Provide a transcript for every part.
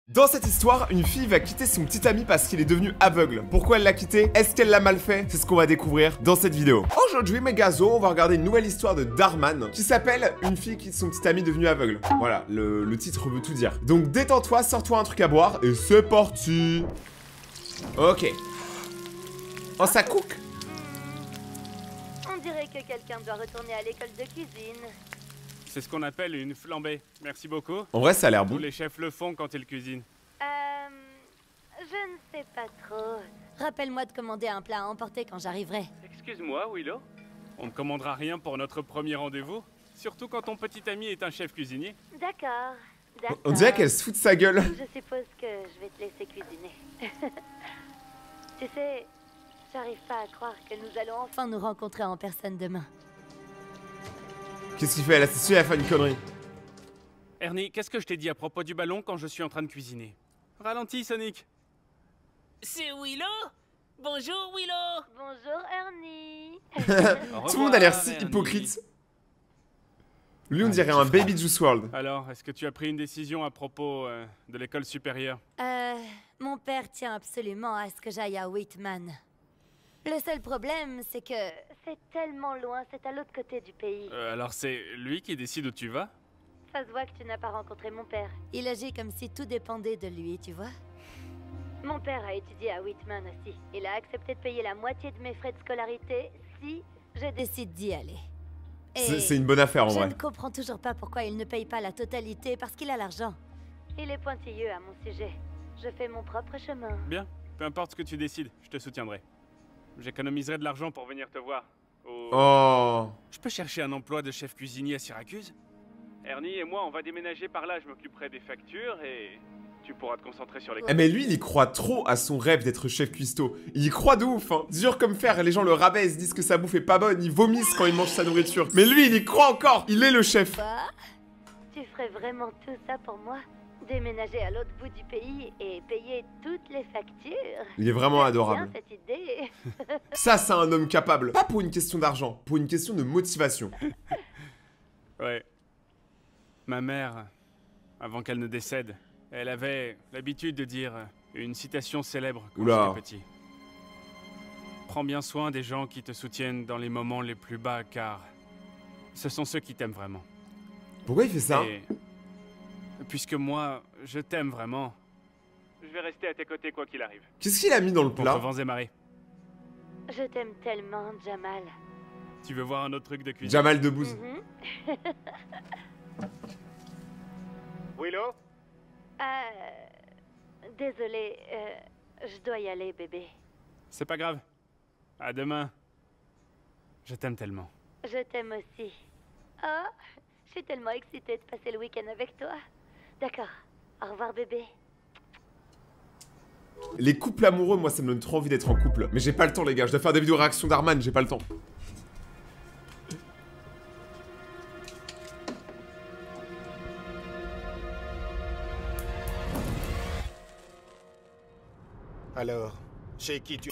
Dans cette histoire, une fille va quitter son petit ami parce qu'il est devenu aveugle. Pourquoi elle l'a quitté? Est-ce qu'elle l'a mal fait? C'est ce qu'on va découvrir dans cette vidéo. Aujourd'hui, mes gazos, on va regarder une nouvelle histoire de Darman qui s'appelle Une fille qui quitte son petit ami devenu aveugle. Voilà, le titre veut tout dire. Donc détends-toi, sors-toi un truc à boire et c'est parti. Ok. Oh, ça cook. On dirait que quelqu'un doit retourner à l'école de cuisine. C'est ce qu'on appelle une flambée. Merci beaucoup. En vrai, ça a l'air Tous bon. les chefs le font quand ils cuisinent. Je ne sais pas trop. Rappelle-moi de commander un plat à emporter quand j'arriverai. Excuse-moi, Willow. On ne commandera rien pour notre premier rendez-vous. Surtout quand ton petit ami est un chef cuisinier. D'accord. On dirait qu'elle se fout de sa gueule. Je suppose que je vais te laisser cuisiner. Tu sais, j'arrive pas à croire que nous allons enfin nous rencontrer en personne demain. Qu'est-ce qu'il fait? Elle a su, elle a fait une connerie. Ernie, qu'est-ce que je t'ai dit à propos du ballon quand je suis en train de cuisiner? Ralentis, Sonic. C'est Willow? Bonjour Willow. Bonjour Ernie. Tout le monde a l'air si hypocrite. Lui, on dirait un Baby Juice WRLD. Alors, est-ce que tu as pris une décision à propos de l'école supérieure? Mon père tient absolument à ce que j'aille à Whitman. Le seul problème, c'est que c'est tellement loin, c'est à l'autre côté du pays. Alors c'est lui qui décide où tu vas? Ça se voit que tu n'as pas rencontré mon père. Il agit comme si tout dépendait de lui, tu vois. Mon père a étudié à Whitman aussi. Il a accepté de payer la moitié de mes frais de scolarité si je décide d'y aller. Et C'est une bonne affaire en je vrai. ne comprends toujours pas pourquoi il ne paye pas la totalité parce qu'il a l'argent. Il est pointilleux à mon sujet. Je fais mon propre chemin. Bien, peu importe ce que tu décides, je te soutiendrai. J'économiserai de l'argent pour venir te voir. Oh. Je peux chercher un emploi de chef cuisinier à Syracuse? Ernie et moi, on va déménager par là, je m'occuperai des factures et tu pourras te concentrer sur les... Eh mais lui, il y croit trop à son rêve d'être chef cuistot. Il y croit de ouf, hein. Dur comme fer, les gens le rabaissent, disent que sa bouffe est pas bonne, ils vomissent quand il mange sa nourriture. Mais lui, il y croit encore, il est le chef. Quoi? Tu ferais vraiment tout ça pour moi? Déménager à l'autre bout du pays et payer toutes les factures? Il est vraiment adorable. Bien cette idée. Ça, c'est un homme capable. Pas pour une question d'argent, pour une question de motivation. Ouais. Ma mère, avant qu'elle ne décède, elle avait l'habitude de dire une citation célèbre quand Oula. j'étais petit. Prends bien soin des gens qui te soutiennent dans les moments les plus bas, car ce sont ceux qui t'aiment vraiment. Pourquoi il fait ça? Et puisque moi, je t'aime vraiment, je vais rester à tes côtés quoi qu'il arrive. Qu'est-ce qu'il a mis dans le Contre plat? vents et marées. Je t'aime tellement, Jamal. Tu veux voir un autre truc de cuisine? Jamal Debbouze. Willow? Désolée, je dois y aller, bébé. C'est pas grave. À demain. Je t'aime tellement. Je t'aime aussi. Oh, je suis tellement excitée de passer le week-end avec toi. D'accord. Au revoir, bébé. Les couples amoureux, moi, ça me donne trop envie d'être en couple. Mais j'ai pas le temps, les gars. Je dois faire des vidéos réaction d'Arman, j'ai pas le temps. Alors, chez qui tu...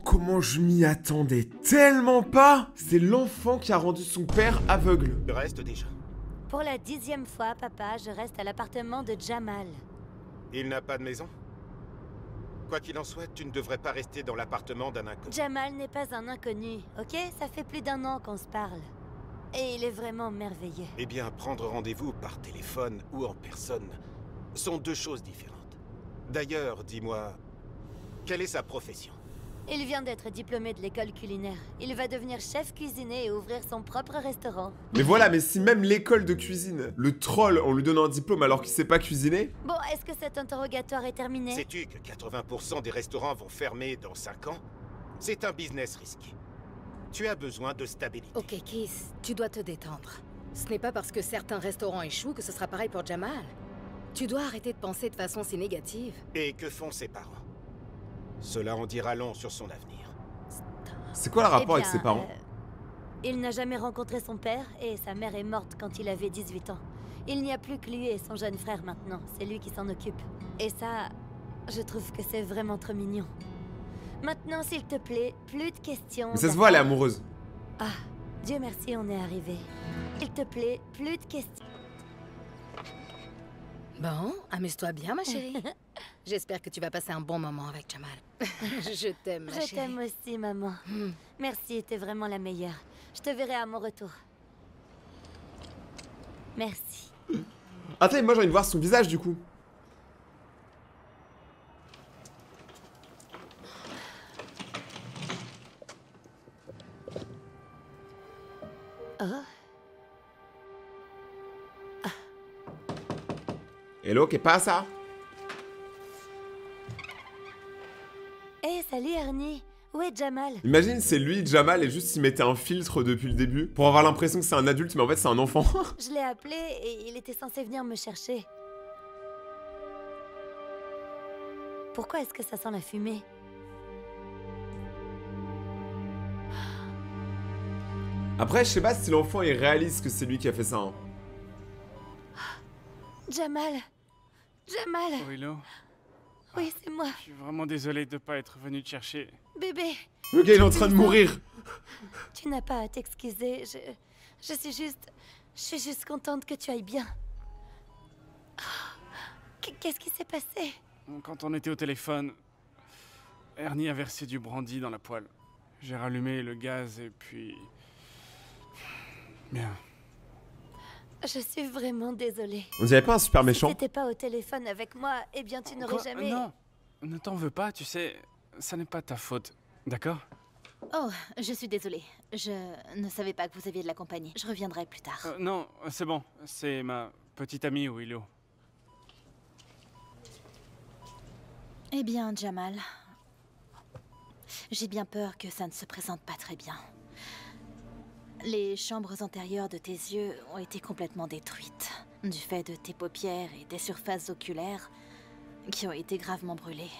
Comment je m'y attendais tellement pas! C'est l'enfant qui a rendu son père aveugle. restes déjà? Pour la 10e fois, papa, je reste à l'appartement de Jamal. Il n'a pas de maison? Quoi qu'il en soit, tu ne devrais pas rester dans l'appartement d'un inconnu. Jamal n'est pas un inconnu, ok? Ça fait plus d'1 an qu'on se parle. Et il est vraiment merveilleux. Eh bien, prendre rendez-vous par téléphone ou en personne sont deux choses différentes. D'ailleurs, dis-moi, quelle est sa profession? Il vient d'être diplômé de l'école culinaire. Il va devenir chef cuisinier et ouvrir son propre restaurant. Mais voilà, mais si même l'école de cuisine le troll en lui donnant un diplôme alors qu'il sait pas cuisiner... Bon, est-ce que cet interrogatoire est terminé? Sais-tu que 80% des restaurants vont fermer dans 5 ans? C'est un business risqué. Tu as besoin de stabilité. Ok, Kiss, tu dois te détendre. Ce n'est pas parce que certains restaurants échouent que ce sera pareil pour Jamal. Tu dois arrêter de penser de façon si négative. Et que font ses parents? Cela en dira long sur son avenir. C'est quoi le rapport avec ses parents? Il n'a jamais rencontré son père et sa mère est morte quand il avait 18 ans. Il n'y a plus que lui et son jeune frère maintenant. C'est lui qui s'en occupe. Et ça, je trouve que c'est vraiment trop mignon. Maintenant, s'il te plaît, plus de questions. Mais ça se voit, elle est amoureuse. Ah, Dieu merci, on est arrivé. S'il te plaît, plus de questions. Bon, amuse-toi bien, ma chérie. J'espère que tu vas passer un bon moment avec Jamal. Je t'aime, ma chérie. Je t'aime aussi, maman. Merci, t'es vraiment la meilleure. Je te verrai à mon retour. Merci. Attends, moi j'ai envie de voir son visage du coup. Oh. Hello, qu'est pasa? Hey, salut Ernie. Où est Jamal? Imagine, c'est lui, Jamal, et juste il mettait un filtre depuis le début pour avoir l'impression que c'est un adulte, mais en fait c'est un enfant. Je l'ai appelé et il était censé venir me chercher. Pourquoi est-ce que ça sent la fumée? Après, je sais pas si l'enfant il réalise que c'est lui qui a fait ça. Hein. Jamal. Jamal. Willow, Oui, c'est moi. je suis vraiment désolé de pas être venu te chercher. Bébé. Le gars il est en train de mourir. Tu n'as pas à t'excuser. Je suis juste... Je suis juste contente que tu ailles bien. Qu'est-ce qui s'est passé? Quand on était au téléphone, Ernie a versé du brandy dans la poêle. J'ai rallumé le gaz et puis... Bien. Je suis vraiment désolée. On dirait pas un super Si méchant. t'étais pas au téléphone avec moi, eh bien tu n'aurais Quoi? jamais... Non, ne t'en veux pas, tu sais, ça n'est pas ta faute, d'accord? Oh, je suis désolée. Je ne savais pas que vous aviez de la compagnie. Je reviendrai plus tard. Non, c'est bon, c'est ma petite amie Willow. Eh bien, Jamal, j'ai bien peur que ça ne se présente pas très bien. Les chambres antérieures de tes yeux ont été complètement détruites, du fait de tes paupières et des surfaces oculaires qui ont été gravement brûlées.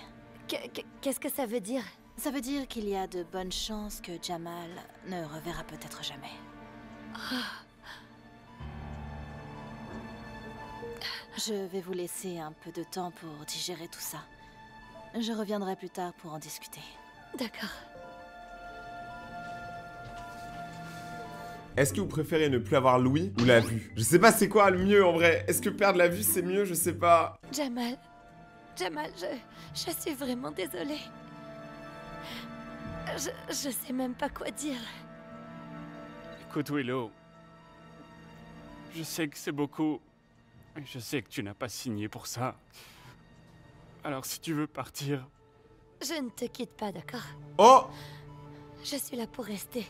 Qu'est-ce que ça veut dire? Ça veut dire qu'il y a de bonnes chances que Jamal ne reverra peut-être jamais. Je vais vous laisser un peu de temps pour digérer tout ça. Je reviendrai plus tard pour en discuter. D'accord. Est-ce que vous préférez ne plus avoir l'ouïe ou la vue? Je sais pas c'est quoi le mieux en vrai. Est-ce que perdre la vue c'est mieux? Je sais pas. Jamal. Jamal, je suis vraiment désolée. Je sais même pas quoi dire. Écoute Willow, je sais que c'est beaucoup. Je sais que tu n'as pas signé pour ça. Alors si tu veux partir... Je ne te quitte pas, d'accord? Oh! Je suis là pour rester.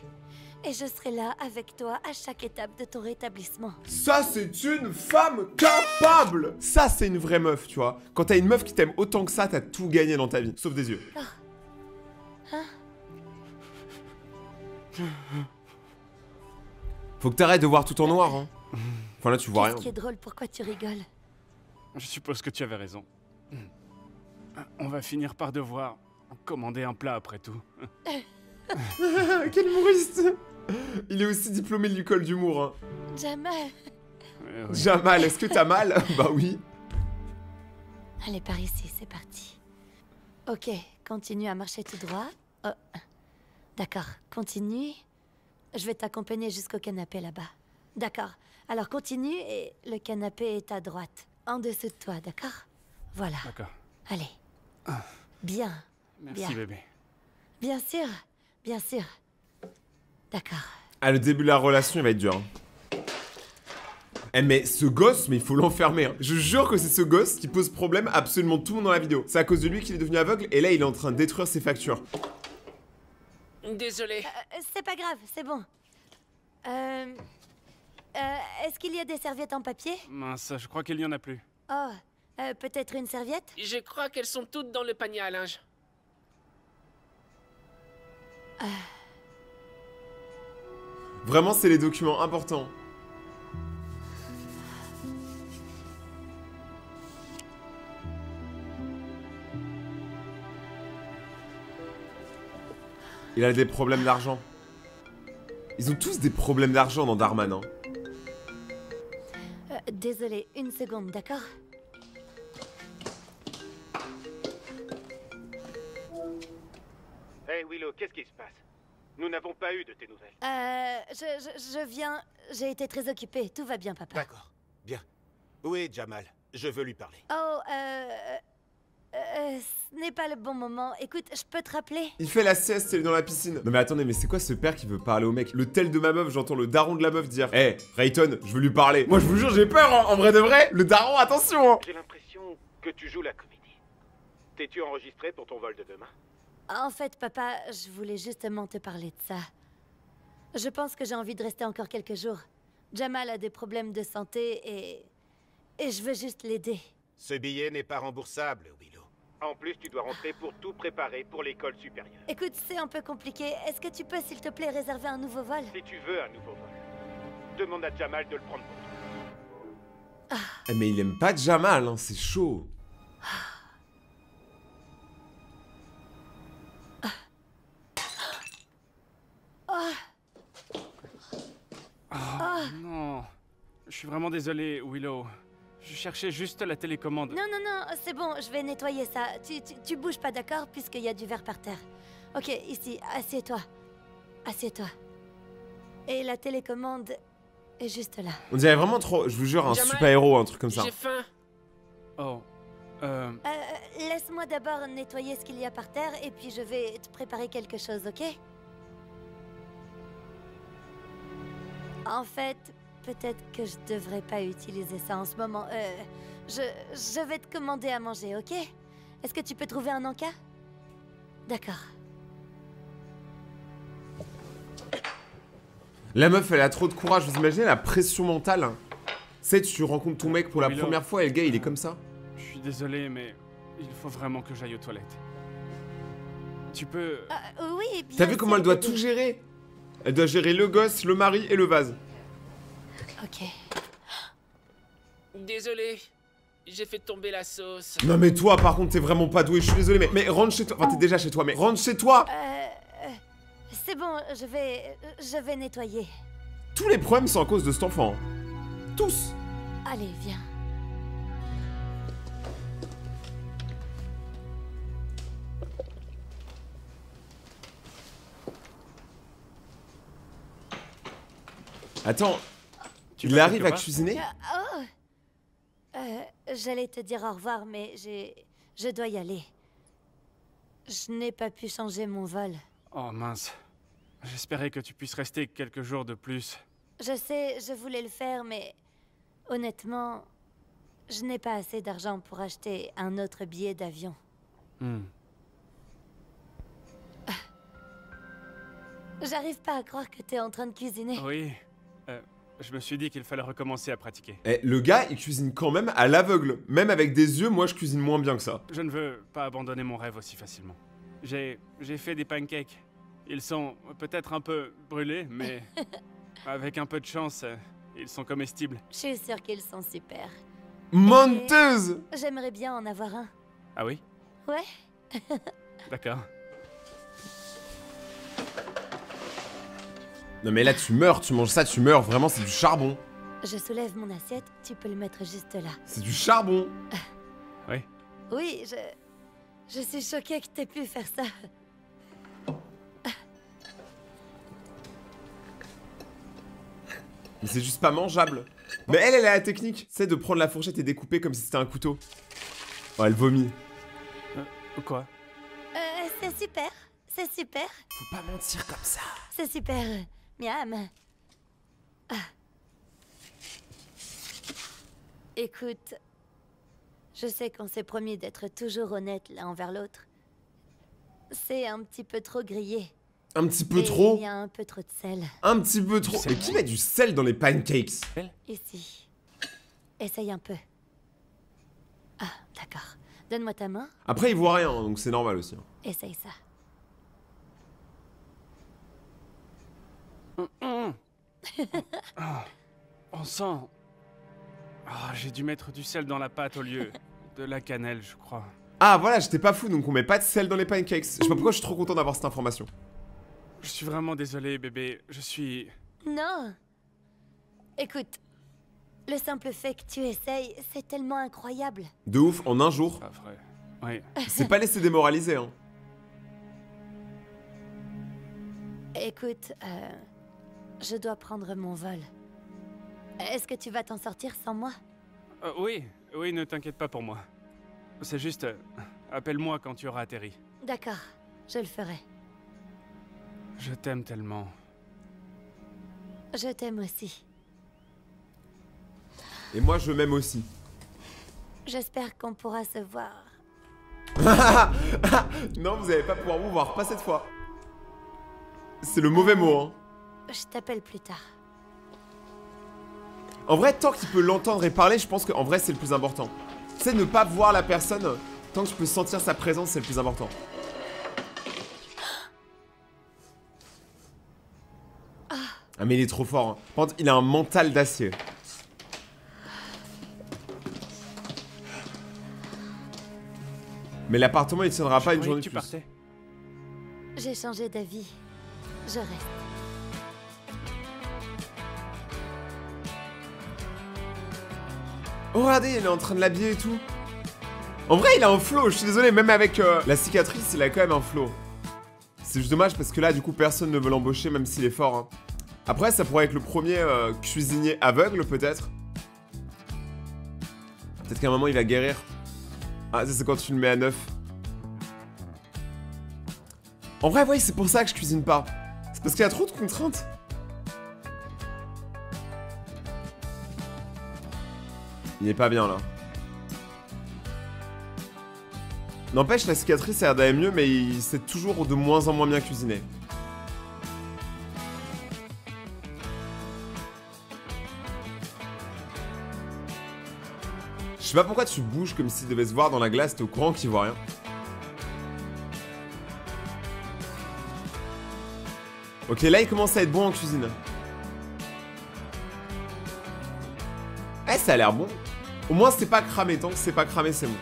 Et je serai là avec toi à chaque étape de ton rétablissement. Ça, c'est une femme capable! Ça, c'est une vraie meuf, tu vois. Quand t'as une meuf qui t'aime autant que ça, t'as tout gagné dans ta vie, sauf des yeux. Hein? Faut que t'arrêtes de voir tout en noir, hein. Enfin là, tu vois rien. Qu'est-ce qui est drôle? Pourquoi tu rigoles? Je suppose que tu avais raison. On va finir par devoir commander un plat après tout. Quel humoriste! Il est aussi diplômé de l'école d'humour, hein. Jamal. Oui. Jamal, est-ce que t'as mal? Bah oui. Allez, par ici, c'est parti. Ok, continue à marcher tout droit. Oh. D'accord, continue. Je vais t'accompagner jusqu'au canapé là-bas. D'accord, alors continue et le canapé est à droite. En dessous de toi, d'accord? Voilà. D'accord. Allez. Bien. Merci Bien. bébé. Bien sûr, bien sûr. D'accord. Ah, le début de la relation, il va être dur. Hein. Eh mais ce gosse, mais il faut l'enfermer. Hein. Je jure que c'est ce gosse qui pose problème à absolument tout le monde dans la vidéo. C'est à cause de lui qu'il est devenu aveugle et là il est en train de détruire ses factures. Désolé. C'est pas grave, c'est bon. Est-ce qu'il y a des serviettes en papier? Mince, je crois qu'il n'y en a plus. Oh, peut-être une serviette? Je crois qu'elles sont toutes dans le panier à linge. Vraiment, c'est les documents importants. Il a des problèmes d'argent. Ils ont tous des problèmes d'argent dans Darman, hein. Désolé, une seconde, d'accord? Hey Willow, qu'est-ce qui se passe? Nous n'avons pas eu de tes nouvelles. Je viens... J'ai été très occupée. Tout va bien, papa. D'accord, bien. Oui, Jamal, je veux lui parler. Oh, ce n'est pas le bon moment. Écoute, je peux te rappeler? Il fait la sieste, il est dans la piscine. Non mais attendez, mais c'est quoi ce père qui veut parler au mec? Le tel de ma meuf, j'entends le daron de la meuf dire: Hé, Rayton, je veux lui parler. Moi je vous jure, j'ai peur, hein. En vrai de vrai. Le daron, attention, hein. J'ai l'impression que tu joues la comédie. T'es-tu enregistré pour ton vol de demain? En fait, papa, je voulais justement te parler de ça. Je pense que j'ai envie de rester encore quelques jours. Jamal a des problèmes de santé et je veux juste l'aider. Ce billet n'est pas remboursable, Willow. En plus, tu dois rentrer pour tout préparer pour l'école supérieure. Écoute, c'est un peu compliqué. Est-ce que tu peux, s'il te plaît, réserver un nouveau vol? Si tu veux un nouveau vol, demande à Jamal de le prendre pour toi. Eh, mais il aime pas Jamal, hein, c'est chaud. Non. Je suis vraiment désolé, Willow. Je cherchais juste la télécommande. Non, non, non, c'est bon, je vais nettoyer ça. Tu bouges pas, d'accord? Puisqu'il y a du verre par terre. Ok, ici, assieds-toi. Assieds-toi. Et la télécommande est juste là. On dirait vraiment trop, je vous jure, un Jamal, super-héros, un truc comme ça. J'ai faim. Oh. Laisse-moi d'abord nettoyer ce qu'il y a par terre et puis je vais te préparer quelque chose, ok? En fait, peut-être que je devrais pas utiliser ça en ce moment. Je vais te commander à manger, ok? Est-ce que tu peux trouver un encas? D'accord. La meuf, elle a trop de courage, vous imaginez la pression mentale? Tu sais, tu rencontres ton mec pour la Willow. première fois et le gars, il est comme ça. Je suis désolé, mais il faut vraiment que j'aille aux toilettes. Tu peux... Oui, bien T'as vu comment sûr, elle doit bébé. tout gérer? Elle doit gérer le gosse, le mari et le vase. Ok. Désolé, j'ai fait tomber la sauce. Non mais toi, par contre, t'es vraiment pas doué, je suis désolé, mais rentre chez toi. Enfin, t'es déjà chez toi, mais rentre chez toi. C'est bon, je vais nettoyer. Tous les problèmes sont à cause de cet enfant. hein. Tous. Allez, viens. Attends, Tu il vas arrive quelque à part cuisiner? J'allais te dire au revoir, mais je dois y aller. Je n'ai pas pu changer mon vol. Oh mince. J'espérais que tu puisses rester quelques jours de plus. Je sais, je voulais le faire, mais honnêtement, je n'ai pas assez d'argent pour acheter un autre billet d'avion. J'arrive pas à croire que t'es en train de cuisiner. Oui. Je me suis dit qu'il fallait recommencer à pratiquer. Eh, le gars, il cuisine quand même à l'aveugle. Même avec des yeux, moi, je cuisine moins bien que ça. Je ne veux pas abandonner mon rêve aussi facilement. J'ai fait des pancakes. Ils sont peut-être un peu brûlés, mais avec un peu de chance, ils sont comestibles. Je suis sûre qu'ils sont super. Menteuse! J'aimerais bien en avoir un. Ah oui? Ouais? D'accord. Non mais là, tu meurs, tu manges ça, tu meurs. Vraiment, c'est du charbon. Je soulève mon assiette, tu peux le mettre juste là. C'est du charbon. Oui. Oui, je suis choquée que t'aies pu faire ça. Mais c'est juste pas mangeable. Mais elle a la technique. C'est de prendre la fourchette et découper comme si c'était un couteau. Oh, elle vomit. Quoi? C'est super. C'est super. Faut pas mentir comme ça. C'est super. Miam. Ah. Écoute, je sais qu'on s'est promis d'être toujours honnête l'un envers l'autre. C'est un petit peu trop grillé. Un petit peu Et trop. il y a un peu trop de sel. Un petit peu trop. sel. Mais qui met du sel dans les pancakes? Ici. Essaye un peu. Ah, d'accord. Donne-moi ta main. Après, il voit rien, donc c'est normal aussi. Essaye ça. On sent... j'ai dû mettre du sel dans la pâte au lieu de la cannelle, je crois. Ah voilà, j'étais pas fou, donc on met pas de sel dans les pancakes. Je sais pas pourquoi je suis trop content d'avoir cette information. Je suis vraiment désolé, bébé. Je suis... Non. Écoute, le simple fait que tu essayes, c'est tellement incroyable. De ouf, en un jour. Pas vrai. Oui. C'est pas laissé démoraliser, hein. Écoute, je dois prendre mon vol. Est-ce que tu vas t'en sortir sans moi? Oui, oui, ne t'inquiète pas pour moi. C'est juste... appelle-moi quand tu auras atterri. D'accord, je le ferai. Je t'aime tellement. Je t'aime aussi. Et moi, je m'aime aussi. J'espère qu'on pourra se voir. Non, vous allez pas pouvoir vous voir, pas cette fois. C'est le mauvais mot, hein. Je t'appelle plus tard. En vrai, tant qu'il peut l'entendre et parler, je pense qu'en vrai, c'est le plus important. C'est ne pas voir la personne, tant que je peux sentir sa présence, c'est le plus important. Ah, mais il est trop fort, hein. Par contre, il a un mental d'acier. Mais l'appartement, il tiendra pas une journée de plus. Partais. J'ai changé d'avis. Je reste. Oh, regardez, il est en train de l'habiller et tout. En vrai, il a un flow, je suis désolé, même avec la cicatrice, il a quand même un flow. C'est juste dommage parce que là, du coup, personne ne veut l'embaucher, même s'il est fort, hein. Après, ça pourrait être le premier cuisinier aveugle, peut-être. Peut-être qu'à un moment, il va guérir. Ah, ça, c'est quand tu le mets à 9. En vrai, ouais, c'est pour ça que je cuisine pas. C'est parce qu'il y a trop de contraintes. Il est pas bien, là. N'empêche, la cicatrice a l'air d'aller mieux, mais il sait toujours de moins en moins bien cuisiner. Je sais pas pourquoi tu bouges comme s'il devait se voir dans la glace, t'es au courant qu'il voit rien. Ok, là il commence à être bon en cuisine. Eh, ça a l'air bon. Au moins c'est pas cramé, tant que c'est pas cramé c'est bon.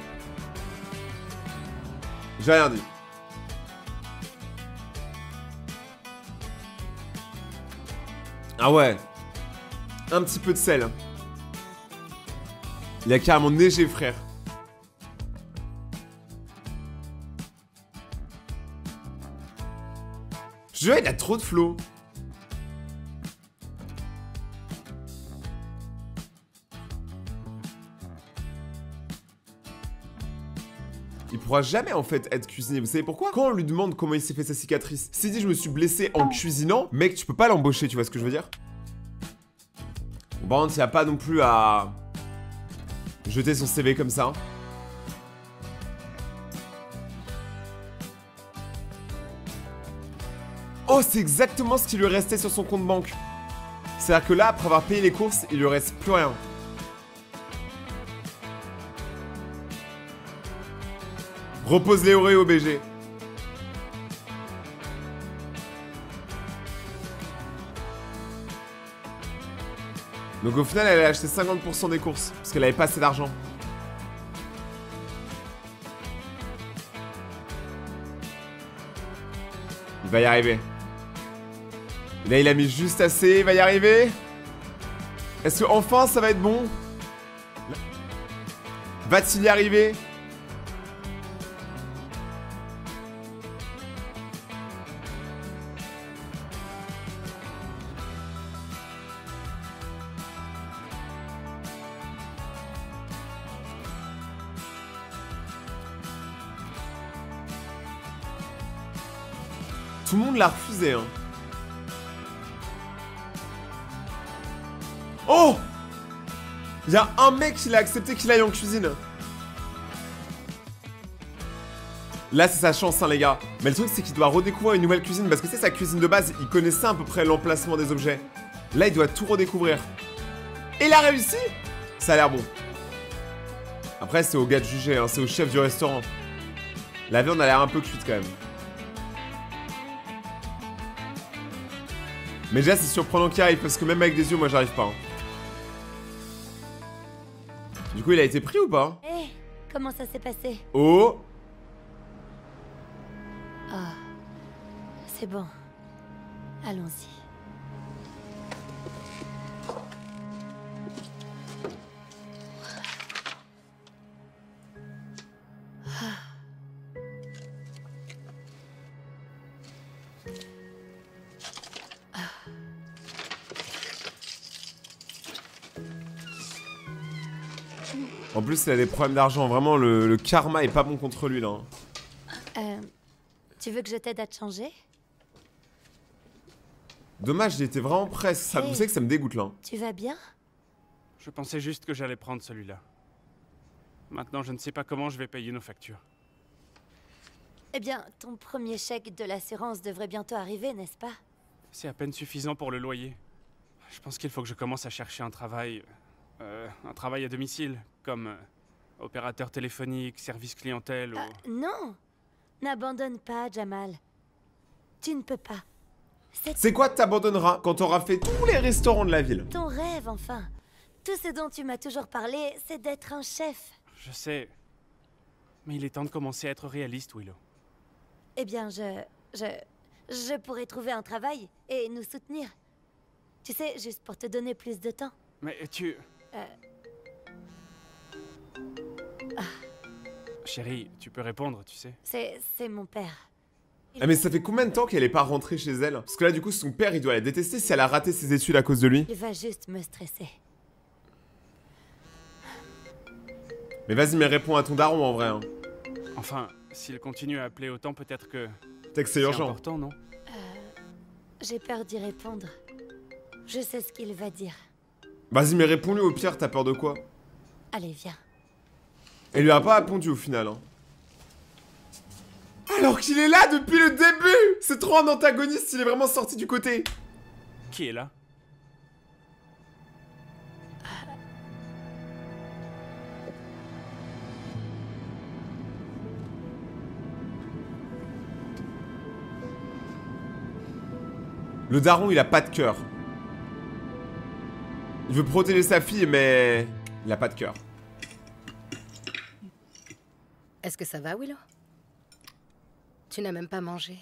J'ai rien dit. Ah ouais. Un petit peu de sel. Il a carrément neigé, frère. Je vois, il a trop de flow. Il pourra jamais en fait être cuisinier. Vous savez pourquoi? Quand on lui demande comment il s'est fait sa cicatrice, s'il dit je me suis blessé en cuisinant, mec, tu peux pas l'embaucher, tu vois ce que je veux dire? Bon, par contre, il n'y a pas non plus à jeter son CV comme ça. Oh, c'est exactement ce qui lui restait sur son compte banque. C'est-à-dire que là, après avoir payé les courses, il lui reste plus rien. Repose les Oreos, BG. Donc au final, elle a acheté 50% des courses, parce qu'elle avait pas assez d'argent. Il va y arriver. Et là, il a mis juste assez, il va y arriver. Est-ce que enfin ça va être bon? Va-t-il y arriver? Tout le monde l'a refusé, hein. Oh! Il y a un mec qui l'a accepté qu'il aille en cuisine. Là, c'est sa chance, hein, les gars. Mais le truc, c'est qu'il doit redécouvrir une nouvelle cuisine. Parce que c'est sa cuisine de base, il connaissait à peu près l'emplacement des objets. Là, il doit tout redécouvrir. Et il a réussi! Ça a l'air bon. Après, c'est au gars de juger, hein. C'est au chef du restaurant. La viande a l'air un peu cuite, quand même. Mais déjà, c'est surprenant qu'il arrive, parce que même avec des yeux, moi, j'arrive pas. Hein. Du coup, il a été pris ou pas? Hé, comment ça s'est passé? Oh! Ah, c'est bon. Allons-y. En plus, il a des problèmes d'argent. Vraiment, le karma est pas bon contre lui, là. Tu veux que je t'aide à te changer? Dommage, il était vraiment prêt. Ça, vous savez que ça me dégoûte, là. Tu vas bien? Je pensais juste que j'allais prendre celui-là. Maintenant, je ne sais pas comment je vais payer nos factures. Eh bien, ton premier chèque de l'assurance devrait bientôt arriver, n'est-ce pas? C'est à peine suffisant pour le loyer. Je pense qu'il faut que je commence à chercher un travail à domicile, comme opérateur téléphonique, service clientèle ou... Non! N'abandonne pas, Jamal. Tu ne peux pas. C'est quoi t'abandonneras quand t'auras fait tous les restaurants de la ville? Ton rêve, enfin. Tout ce dont tu m'as toujours parlé, c'est d'être un chef. Je sais. Mais il est temps de commencer à être réaliste, Willow. Eh bien, je pourrais trouver un travail et nous soutenir. Tu sais, juste pour te donner plus de temps. Mais tu... Chérie, tu peux répondre, tu sais. C'est mon père. Ah mais ça fait combien de temps qu'elle est pas rentrée chez elle? Parce que là du coup son père il doit la détester si elle a raté ses études à cause de lui. Il va juste me stresser. Mais vas-y mais réponds à ton daron en vrai hein. Enfin, s'il continue à appeler autant, peut-être que... Peut-être que c'est urgent. Important, non? J'ai peur d'y répondre. Je sais ce qu'il va dire. Vas-y mais réponds-lui au pire, t'as peur de quoi? Allez, viens. Elle lui a pas répondu au final hein. Alors qu'il est là depuis le début! C'est trop un antagoniste, il est vraiment sorti du côté. Qui est là? Le daron il a pas de cœur. Il veut protéger sa fille mais... il a pas de cœur. Est-ce que ça va, Willow? Tu n'as même pas mangé.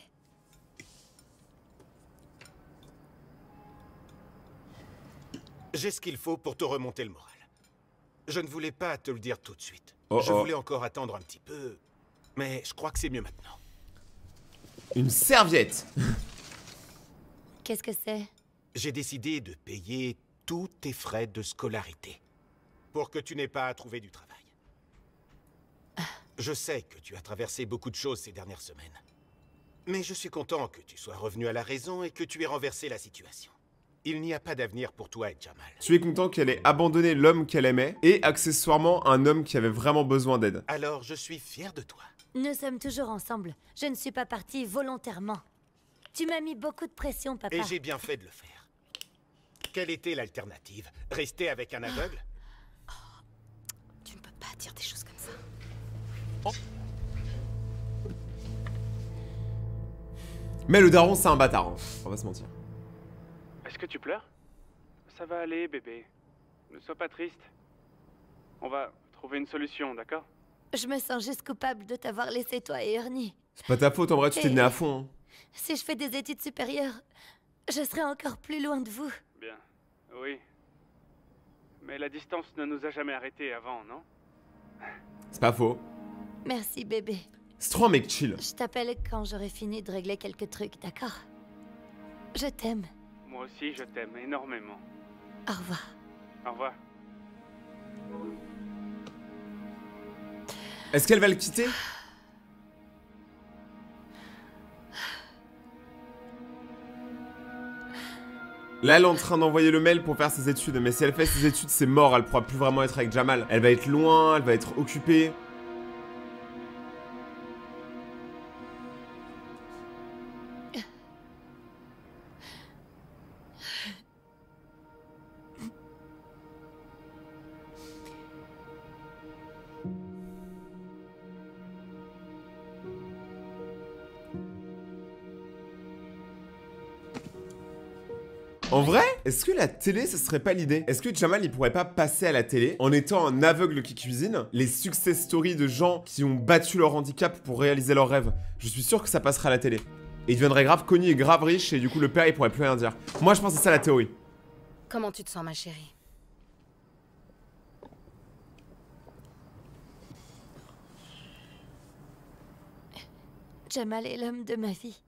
J'ai ce qu'il faut pour te remonter le moral. Je ne voulais pas te le dire tout de suite. Oh, je oh. voulais encore attendre un petit peu, mais je crois que c'est mieux maintenant. Une serviette. Qu'est-ce que c'est? J'ai décidé de payer tous tes frais de scolarité pour que tu n'aies pas à trouver du travail. Je sais que tu as traversé beaucoup de choses ces dernières semaines. Mais je suis content que tu sois revenu à la raison et que tu aies renversé la situation. Il n'y a pas d'avenir pour toi et Jamal. Tu es content qu'elle ait abandonné l'homme qu'elle aimait et accessoirement un homme qui avait vraiment besoin d'aide. Alors je suis fier de toi. Nous sommes toujours ensemble. Je ne suis pas partie volontairement. Tu m'as mis beaucoup de pression, papa. Et j'ai bien fait de le faire. Quelle était l'alternative? Rester avec un aveugle? Tu ne peux pas dire des choses comme ça. Mais le daron c'est un bâtard, hein. On va se mentir. Est-ce que tu pleures? Ça va aller, bébé. Ne sois pas triste. On va trouver une solution, d'accord? Je me sens juste coupable de t'avoir laissé toi et Ernie. C'est pas ta faute, en vrai tu t'es donné à fond. Hein. Si je fais des études supérieures, je serai encore plus loin de vous. Bien, oui. Mais la distance ne nous a jamais arrêtés avant, non? C'est pas faux. Merci, bébé. C'est trop un mec chill. Je t'appelle quand j'aurai fini de régler quelques trucs, d'accord? Je t'aime. Moi aussi, je t'aime énormément. Au revoir. Au revoir. Est-ce qu'elle va le quitter? Là, elle est en train d'envoyer le mail pour faire ses études. Mais si elle fait ses études, c'est mort. Elle pourra plus vraiment être avec Jamal. Elle va être loin, elle va être occupée. En vrai, est-ce que la télé, ce serait pas l'idée? Est-ce que Jamal, il pourrait pas passer à la télé en étant un aveugle qui cuisine? Les success stories de gens qui ont battu leur handicap pour réaliser leurs rêves. Je suis sûr que ça passera à la télé. Et il deviendrait grave connu et grave riche et du coup le père, il pourrait plus rien dire. Moi, je pense que c'est ça la théorie. Comment tu te sens, ma chérie? Jamal est l'homme de ma vie.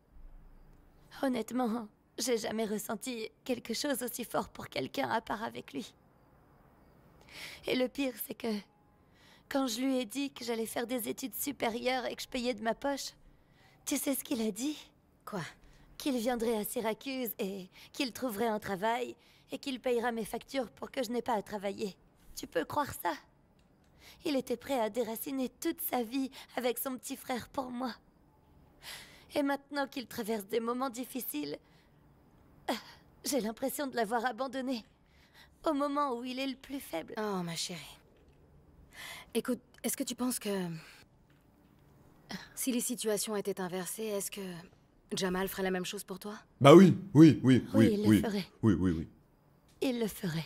Honnêtement, j'ai jamais ressenti quelque chose aussi fort pour quelqu'un à part avec lui. Et le pire, c'est que Quand je lui ai dit que j'allais faire des études supérieures et que je payais de ma poche, tu sais ce qu'il a dit? Quoi? Qu'il viendrait à Syracuse et qu'il trouverait un travail et qu'il payera mes factures pour que je n'ai pas à travailler. Tu peux croire ça? Il était prêt à déraciner toute sa vie avec son petit frère pour moi. Et maintenant qu'il traverse des moments difficiles, j'ai l'impression de l'avoir abandonné. Au moment où il est le plus faible. Oh, ma chérie. Écoute, est-ce que tu penses que... Si les situations étaient inversées, est-ce que Jamal ferait la même chose pour toi? Bah oui, oui, Oui, il le ferait. Oui, oui, oui. Il le ferait.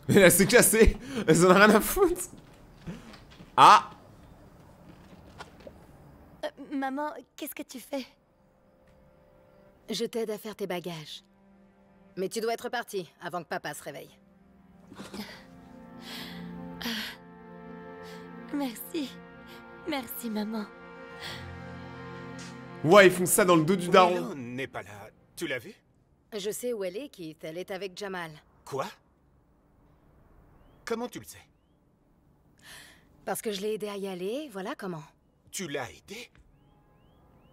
Elle a s'est cassée. Elle en a rien à foutre. Ah. Maman, qu'est-ce que tu fais? Je t'aide à faire tes bagages. Mais tu dois être parti avant que papa se réveille. Merci. Merci, maman. Ouais, ils font ça dans le dos du daron. Willow n'est pas là. Tu l'as vu? Je sais où elle est, Keith. Elle est avec Jamal. Quoi? Comment tu le sais? Parce que je l'ai aidée à y aller, voilà comment. Tu l'as aidée?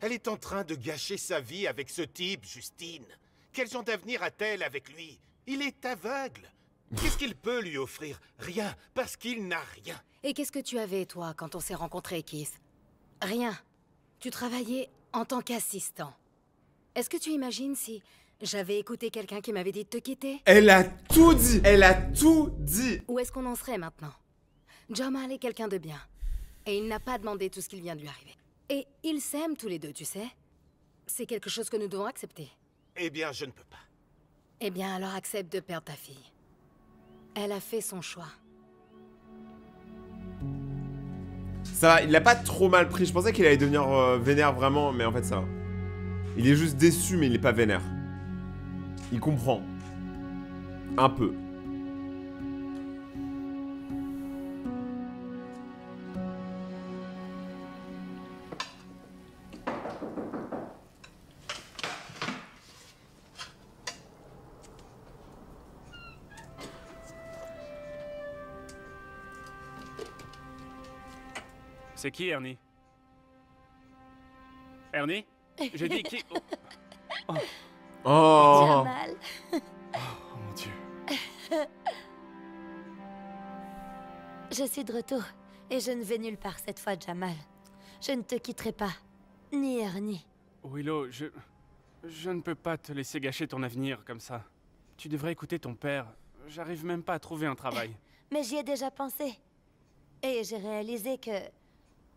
Elle est en train de gâcher sa vie avec ce type, Justine. Quel genre d'avenir a-t-elle avec lui? Il est aveugle. Qu'est-ce qu'il peut lui offrir? Rien, parce qu'il n'a rien. Et qu'est-ce que tu avais, toi, quand on s'est rencontrés, Keith? Rien. Tu travaillais en tant qu'assistant. Est-ce que tu imagines si j'avais écouté quelqu'un qui m'avait dit de te quitter? Elle a tout dit. Elle a tout dit. Où est-ce qu'on en serait maintenant? Jamal est quelqu'un de bien. Et il n'a pas demandé tout ce qui vient de lui arriver. Et ils s'aiment tous les deux, tu sais. C'est quelque chose que nous devons accepter. Eh bien, je ne peux pas. Eh bien, alors accepte de perdre ta fille. Elle a fait son choix. Ça va, il l'a pas trop mal pris. Je pensais qu'il allait devenir vénère vraiment, mais en fait ça va. Il est juste déçu, mais il est pas vénère. Il comprend. Un peu. C'est qui, Ernie? Ernie? J'ai dit qui? Oh. Oh. Jamal. Oh mon Dieu. Je suis de retour. Et je ne vais nulle part cette fois, Jamal. Je ne te quitterai pas. Ni Ernie. Willow, je ne peux pas te laisser gâcher ton avenir comme ça. Tu devrais écouter ton père. J'arrive même pas à trouver un travail. Mais j'y ai déjà pensé. Et j'ai réalisé que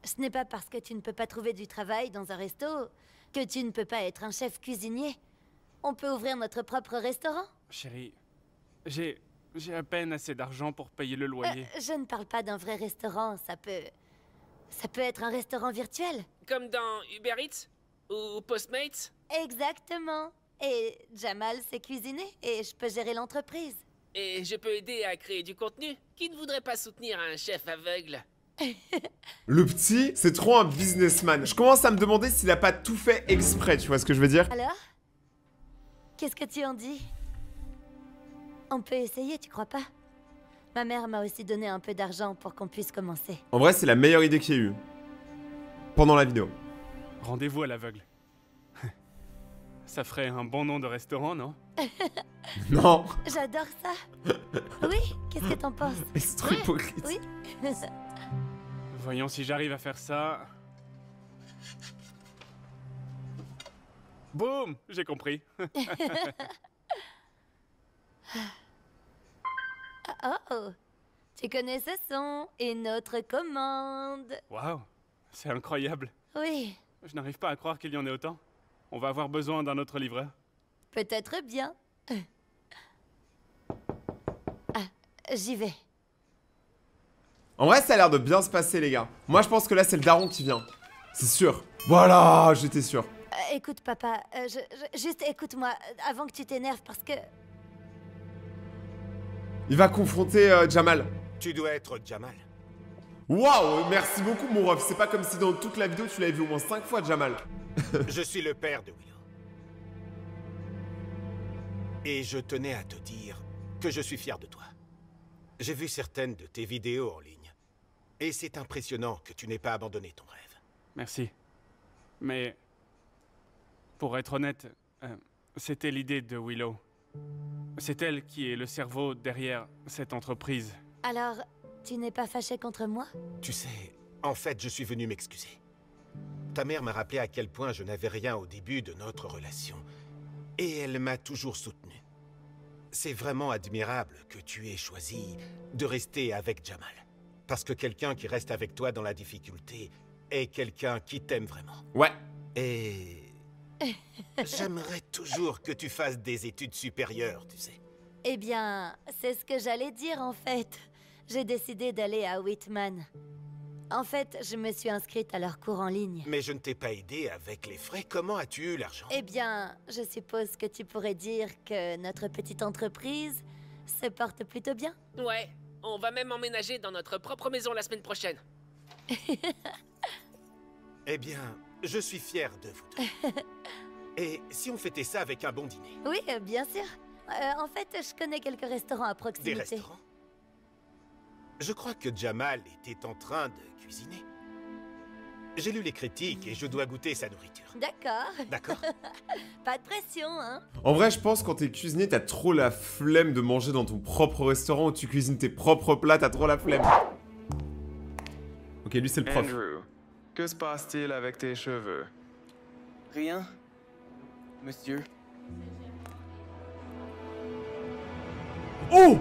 ce n'est pas parce que tu ne peux pas trouver du travail dans un resto que tu ne peux pas être un chef cuisinier. On peut ouvrir notre propre restaurant. Chérie, j'ai à peine assez d'argent pour payer le loyer. Je ne parle pas d'un vrai restaurant, ça peut être un restaurant virtuel. Comme dans Uber Eats ou Postmates. Exactement. Et Jamal sait cuisiner et je peux gérer l'entreprise. Et je peux aider à créer du contenu. Qui ne voudrait pas soutenir un chef aveugle? Le petit, c'est trop un businessman. Je commence à me demander s'il a pas tout fait exprès, tu vois ce que je veux dire? Alors? Qu'est-ce que tu en dis? On peut essayer, tu crois pas? Ma mère m'a aussi donné un peu d'argent pour qu'on puisse commencer. En vrai, c'est la meilleure idée qu'il y ait eu. Pendant la vidéo. Rendez-vous à l'aveugle. Ça ferait un bon nom de restaurant, non? Non. J'adore ça. Oui? Qu'est-ce que t'en penses? Mais c'est trop hypocrite. Oui? Voyons si j'arrive à faire ça. Boum! J'ai compris. Oh! Tu connais ce son? Une autre commande. Waouh! C'est incroyable. Oui, Je n'arrive pas à croire qu'il y en ait autant. On va avoir besoin d'un autre livreur. peut-être bien. Ah, j'y vais. En vrai, ça a l'air de bien se passer, les gars. Moi, je pense que là, c'est le daron qui vient. C'est sûr. Voilà, j'étais sûr. Écoute, papa, juste écoute-moi avant que tu t'énerves parce que... Il va confronter Jamal. Tu dois être Jamal. Waouh, merci beaucoup, mon ref. C'est pas comme si dans toute la vidéo, tu l'avais vu au moins 5 fois, Jamal. Je suis le père de Willow. Et je tenais à te dire que je suis fier de toi. J'ai vu certaines de tes vidéos en ligne. Et c'est impressionnant que tu n'aies pas abandonné ton rêve. Merci. Mais... pour être honnête, c'était l'idée de Willow. C'est elle qui est le cerveau derrière cette entreprise. Alors, tu n'es pas fâché contre moi? Tu sais, en fait, je suis venu m'excuser. Ta mère m'a rappelé à quel point je n'avais rien au début de notre relation. Et elle m'a toujours soutenu. C'est vraiment admirable que tu aies choisi de rester avec Jamal. Parce que quelqu'un qui reste avec toi dans la difficulté est quelqu'un qui t'aime vraiment. Ouais. Et... j'aimerais toujours que tu fasses des études supérieures, tu sais. Eh bien, c'est ce que j'allais dire en fait. J'ai décidé d'aller à Whitman. En fait, je me suis inscrite à leur cours en ligne. Mais je ne t'ai pas aidé avec les frais. Comment as-tu eu l'argent? Eh bien, je suppose que tu pourrais dire que notre petite entreprise se porte plutôt bien. Ouais, on va même emménager dans notre propre maison la semaine prochaine. Eh bien, je suis fier de vous deux. Et si on fêtait ça avec un bon dîner? Oui, bien sûr. En fait, je connais quelques restaurants à proximité. Des restaurants? Je crois que Jamal était en train de cuisiner. J'ai lu les critiques et je dois goûter sa nourriture. D'accord. D'accord? Pas de pression, hein. En vrai, je pense quand t'es cuisinier, t'as trop la flemme de manger dans ton propre restaurant où tu cuisines tes propres plats, t'as trop la flemme. Ok, lui c'est le prof. Andrew, que se passe-t-il avec tes cheveux? Rien, monsieur. Oh!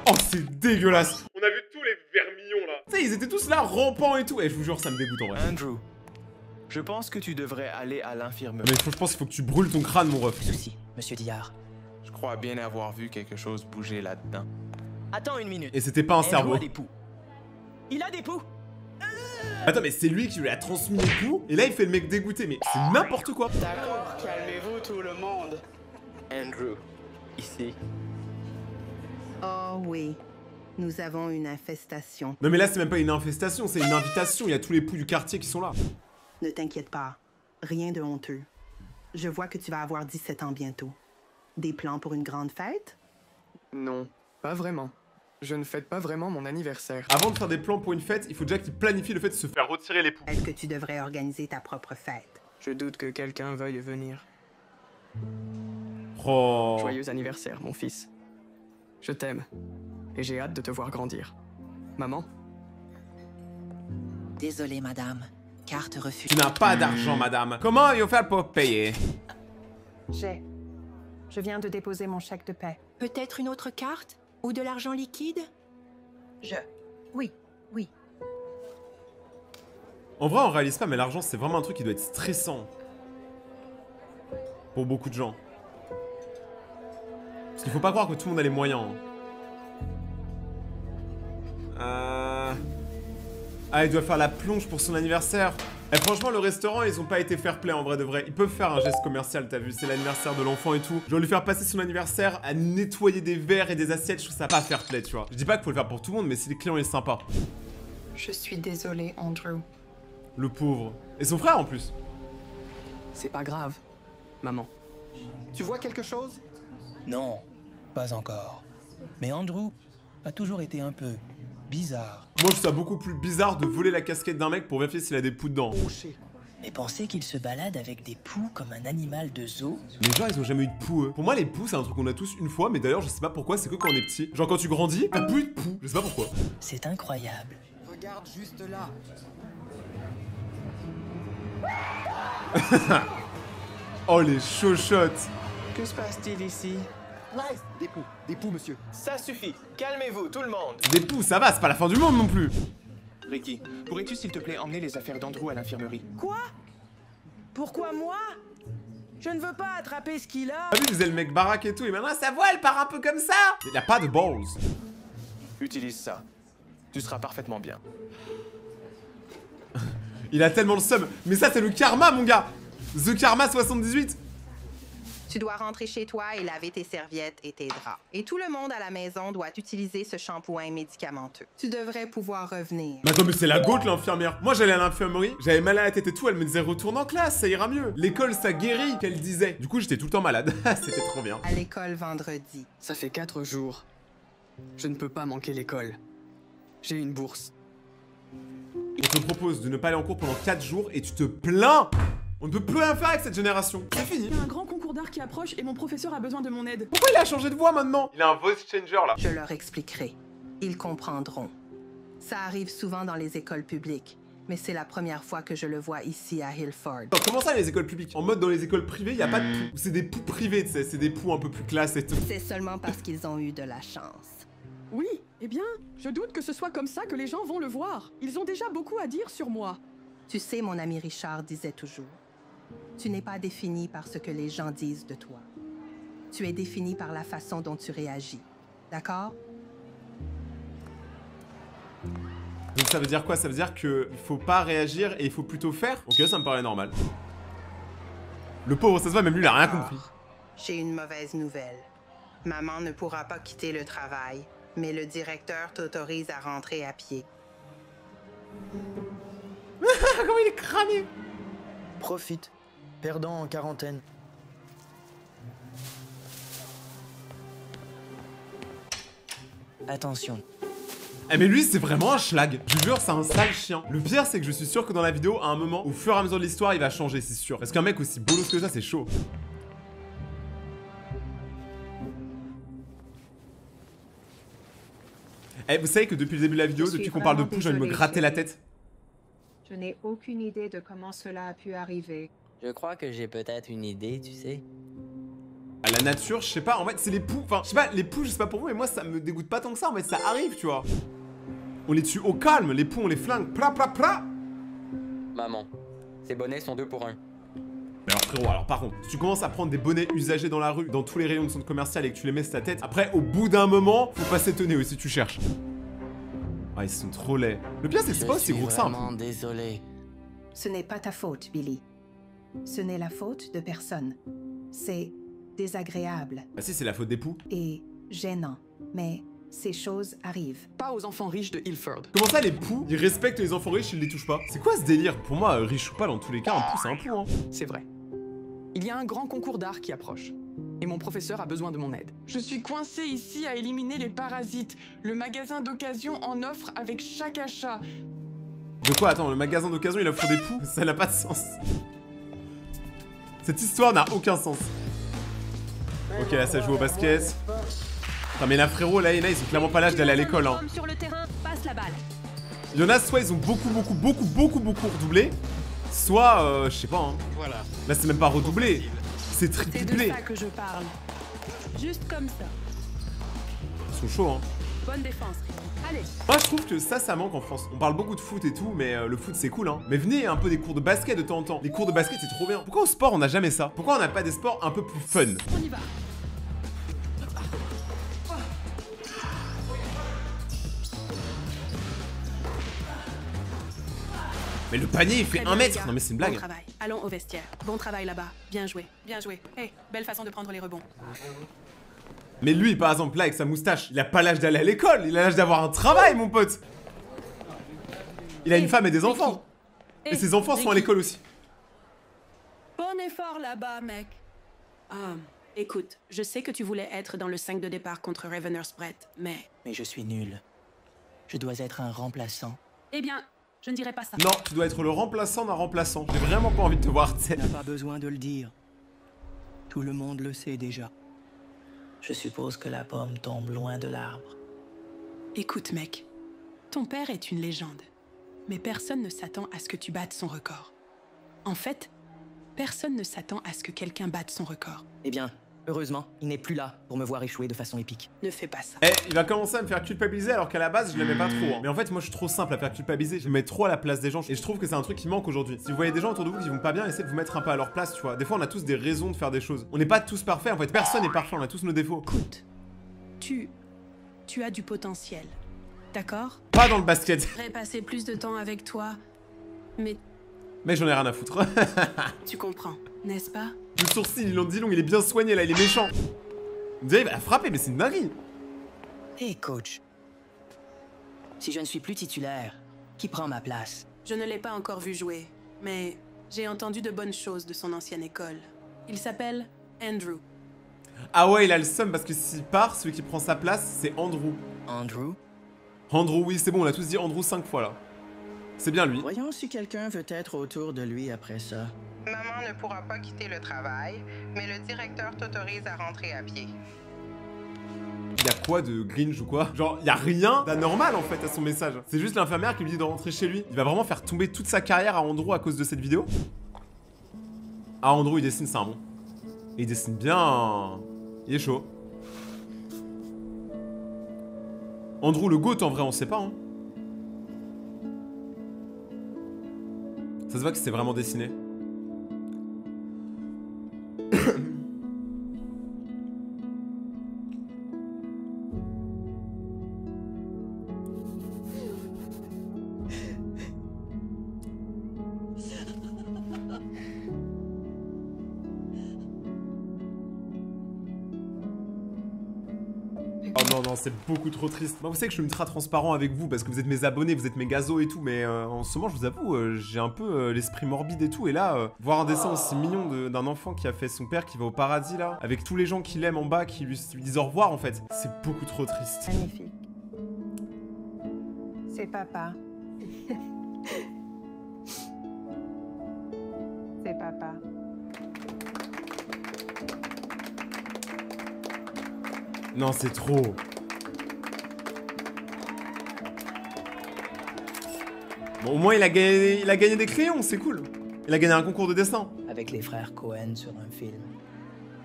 Oh, c'est dégueulasse! On a vu tous les vermillons là. Tu sais, ils étaient tous là, rampants et tout. Et je vous jure, ça me dégoûte en vrai. Andrew, je pense que tu devrais aller à l'infirmerie. Mais je pense qu'il faut que tu brûles ton crâne, mon ref. Souci, monsieur Dillard. Je crois bien avoir vu quelque chose bouger là-dedans. Attends une minute. Et c'était pas un Andrew cerveau. a des poux. Il a des poux. Attends, mais c'est lui qui lui a transmis les coups. Et là, il fait le mec dégoûté. Mais c'est n'importe quoi. D'accord, calmez-vous tout le monde. Andrew, ici. Oh oui, nous avons une infestation. Non, mais là, c'est même pas une infestation, c'est une invitation. Il y a tous les poux du quartier qui sont là. Ne t'inquiète pas, rien de honteux. Je vois que tu vas avoir 17 ans bientôt. Des plans pour une grande fête? Non, pas vraiment. Je ne fête pas vraiment mon anniversaire. Avant de faire des plans pour une fête, il faut déjà qu'il planifie le fait de se faire retirer les poux. Est-ce que tu devrais organiser ta propre fête? Je doute que quelqu'un veuille venir. Oh. Joyeux anniversaire, mon fils. Je t'aime. Et j'ai hâte de te voir grandir. Maman? Désolé, madame. Carte refusée. Tu n'as pas d'argent, madame. Comment il faut faire pour payer? Je viens de déposer mon chèque de paie. Peut-être une autre carte? Ou de l'argent liquide? Oui. En vrai, on réalise pas, mais l'argent, c'est vraiment un truc qui doit être stressant. Pour beaucoup de gens. Parce qu'il faut pas croire que tout le monde a les moyens. Ah, il doit faire la plonge pour son anniversaire. Et franchement, le restaurant, ils ont pas été fair play en vrai de vrai. Ils peuvent faire un geste commercial, t'as vu, c'est l'anniversaire de l'enfant et tout. Je dois lui faire passer son anniversaire à nettoyer des verres et des assiettes, je trouve ça pas fair play, tu vois. Je dis pas qu'il faut le faire pour tout le monde, mais si le client est sympa. Je suis désolée, Andrew. Le pauvre. Et son frère en plus. C'est pas grave, maman. Tu vois quelque chose? Non, pas encore. Mais Andrew a toujours été un peu bizarre. Moi, je trouve ça beaucoup plus bizarre de voler la casquette d'un mec pour vérifier s'il a des poux dedans. Mais penser qu'il se balade avec des poux comme un animal de zoo? Les gens, ils ont jamais eu de poux, eux. Pour moi, les poux, c'est un truc qu'on a tous une fois, mais d'ailleurs, je sais pas pourquoi, c'est que quand on est petit. Genre, quand tu grandis, t'as plus de poux. Je sais pas pourquoi. C'est incroyable. Regarde juste là. Oh, les chochottes. Que se passe-t-il ici? Nice. Des poux, monsieur. Ça suffit. Calmez-vous, tout le monde. Des poux, ça va, c'est pas la fin du monde non plus. Ricky, pourrais-tu s'il te plaît emmener les affaires d'Andrew à l'infirmerie? Quoi? Pourquoi moi? Je ne veux pas attraper ce qu'il a. Ah oui, il faisait le mec baraque et tout, et maintenant sa voix, elle part un peu comme ça. Il a pas de balls. Utilise ça. Tu seras parfaitement bien. Il a tellement le seum. Mais ça, c'est le karma, mon gars. The Karma 78. Tu dois rentrer chez toi et laver tes serviettes et tes draps. Et tout le monde à la maison doit utiliser ce shampoing médicamenteux. Tu devrais pouvoir revenir. Mais attends, mais c'est la goat l'infirmière. Moi j'allais à l'infirmerie, j'avais mal à la tête et tout, elle me disait retourne en classe, ça ira mieux. L'école ça guérit, qu'elle disait. Du coup j'étais tout le temps malade, c'était trop bien. À l'école vendredi. Ça fait 4 jours. Je ne peux pas manquer l'école. J'ai une bourse. On te propose de ne pas aller en cours pendant 4 jours et tu te plains. On ne peut plus rien faire avec cette génération. C'est fini. Il y a un grand concours d'art qui approche et mon professeur a besoin de mon aide. Pourquoi il a changé de voix maintenant? Il a un voice changer là. Je leur expliquerai. Ils comprendront. Ça arrive souvent dans les écoles publiques, mais c'est la première fois que je le vois ici à Hillford. Attends, comment ça les écoles publiques? En mode dans les écoles privées, il y a pas de poux. C'est des poux privés, tu sais, c'est des poux un peu plus classe et tout. C'est seulement parce qu'ils ont eu de la chance. Oui, eh bien, je doute que ce soit comme ça que les gens vont le voir. Ils ont déjà beaucoup à dire sur moi. Tu sais, mon ami Richard disait toujours, tu n'es pas défini par ce que les gens disent de toi. Tu es défini par la façon dont tu réagis. D'accord? Donc ça veut dire quoi? Ça veut dire qu'il faut pas réagir et il faut plutôt faire? Ok, ça me paraît normal. Le pauvre, ça se voit, même lui, il a rien compris. J'ai une mauvaise nouvelle. Maman ne pourra pas quitter le travail, mais le directeur t'autorise à rentrer à pied. Comment il est cramé! Profite. Perdant en quarantaine. Attention. Eh mais lui c'est vraiment un schlag, je jure c'est un sale chien. Le pire c'est que je suis sûr que dans la vidéo à un moment, au fur et à mesure de l'histoire il va changer, c'est sûr. Parce qu'un mec aussi bolos que ça c'est chaud. Eh vous savez que depuis le début de la vidéo, depuis qu'on parle de poux, j'ai envie de me gratter la tête. Je n'ai aucune idée de comment cela a pu arriver. Je crois que j'ai peut-être une idée, tu sais. À la nature, je sais pas, en fait c'est les poux, enfin je sais pas, les poux je sais pas pour vous mais moi ça me dégoûte pas tant que ça, en fait ça arrive tu vois. On les tue au calme, les poux on les flingue, pla pla pla. Maman, ces bonnets sont 2 pour 1. Mais alors frérot, alors par contre, si tu commences à prendre des bonnets usagés dans la rue, dans tous les rayons de centre commercial et que tu les mets sur ta tête, après au bout d'un moment, faut pas s'étonner aussi tu cherches. Ah ils sont trop laids. Le pire c'est que c'est pas aussi gros que ça. Désolé. Ce n'est pas ta faute, Billy. Ce n'est la faute de personne. C'est désagréable. Bah si c'est la faute des poux. Et gênant. Mais ces choses arrivent. Pas aux enfants riches de Hillford. Comment ça les poux, ils respectent les enfants riches, ils les touchent pas? C'est quoi ce délire? Pour moi, riche ou pas, dans tous les cas, un pou c'est un pou hein. C'est vrai. Il y a un grand concours d'art qui approche. Et mon professeur a besoin de mon aide. Je suis coincé ici à éliminer les parasites. Le magasin d'occasion en offre avec chaque achat. De quoi? Attends, le magasin d'occasion il offre des poux? Ça n'a pas de sens. Cette histoire n'a aucun sens. Ok, là ça joue au basket. Putain, mais là frérot, là, ils ont clairement pas l'âge d'aller à l'école hein. Sur le terrain, passe la balle. Il y en a soit ils ont beaucoup redoublé, soit je sais pas hein. Voilà. Là c'est même pas redoublé, c'est C'est triplé. de ça que je parle. Juste comme ça. Ils sont chauds hein. Bonne défense. Allez. Moi je trouve que ça manque en France. On parle beaucoup de foot et tout, mais le foot c'est cool hein. Mais venez un peu des cours de basket de temps en temps. Les cours de basket c'est trop bien. Pourquoi au sport on n'a jamais ça? Pourquoi on n'a pas des sports un peu plus fun? On y va. Mais le panier il fait Très 1 bien, les mètre. gars. Non mais c'est une blague. Bon travail. Allons au vestiaire. Bon travail là-bas. Bien joué. Bien joué. Hey, belle façon de prendre les rebonds. Mais lui par exemple là avec sa moustache, il a pas l'âge d'aller à l'école, il a l'âge d'avoir un travail mon pote. Il a une femme et des enfants. Et ses enfants sont à l'école aussi. Bon effort là-bas, mec. Écoute, je sais que tu voulais être dans le 5 de départ contre Ravenous Brett, mais... Mais je suis nul. Je dois être un remplaçant. Eh bien, je ne dirais pas ça. Non, tu dois être le remplaçant d'un remplaçant. J'ai vraiment pas envie de te voir, tu sais. Tu n'as pas besoin de le dire. Tout le monde le sait déjà. Je suppose que la pomme tombe loin de l'arbre. Écoute, mec. Ton père est une légende. Mais personne ne s'attend à ce que tu battes son record. En fait, personne ne s'attend à ce que quelqu'un batte son record. Eh bien, heureusement, il n'est plus là pour me voir échouer de façon épique. Ne fais pas ça. Eh, il va commencer à me faire culpabiliser alors qu'à la base je l'aimais pas trop hein. Mais en fait moi je suis trop simple à faire culpabiliser. Je me mets trop à la place des gens et je trouve que c'est un truc qui manque aujourd'hui. Si vous voyez des gens autour de vous qui vont pas bien, essayez de vous mettre un peu à leur place, tu vois. Des fois on a tous des raisons de faire des choses. On n'est pas tous parfaits en fait, personne n'est parfait, on a tous nos défauts. Écoute, tu as du potentiel. D'accord? Pas dans le basket. J'aimerais passer plus de temps avec toi, mais Mais j'en ai rien à foutre. tu comprends, n'est-ce pas? Le sourcil, il en dit long, il est bien soigné là, il est méchant. Vous il va la frapper, mais c'est une dinguerie. Hé, coach. Si je ne suis plus titulaire, qui prend ma place? Je ne l'ai pas encore vu jouer, mais j'ai entendu de bonnes choses de son ancienne école. Il s'appelle Andrew. Ah ouais, il a le seum parce que s'il part, celui qui prend sa place, c'est Andrew. Andrew? Andrew, oui, c'est bon, on a tous dit Andrew 5 fois là. C'est bien lui. Voyons si quelqu'un veut être autour de lui après ça. Maman ne pourra pas quitter le travail, mais le directeur t'autorise à rentrer à pied. Y'a quoi de Grinch ou quoi? Genre, y'a rien d'anormal en fait à son message. C'est juste l'infirmière qui lui dit de rentrer chez lui. Il va vraiment faire tomber toute sa carrière à Andrew à cause de cette vidéo? Ah, Andrew, il dessine, c'est un bon. Et il dessine bien. Il est chaud. Andrew le GOAT en vrai, on sait pas, hein. Ça se voit que c'est vraiment dessiné. Oh non, non, c'est beaucoup trop triste. Moi, vous savez que je suis ultra transparent avec vous parce que vous êtes mes abonnés, vous êtes mes gazos et tout, mais en ce moment, je vous avoue, j'ai un peu l'esprit morbide et tout. Et là, voir un dessin aussi mignon d'un enfant qui a fait son père qui va au paradis là, avec tous les gens qui l'aiment en bas, qui lui disent au revoir en fait, c'est beaucoup trop triste. Magnifique. C'est papa. C'est papa. Non, c'est trop. Bon, au moins, il a gagné des crayons, c'est cool. Il a gagné un concours de dessin. Avec les frères Cohen sur un film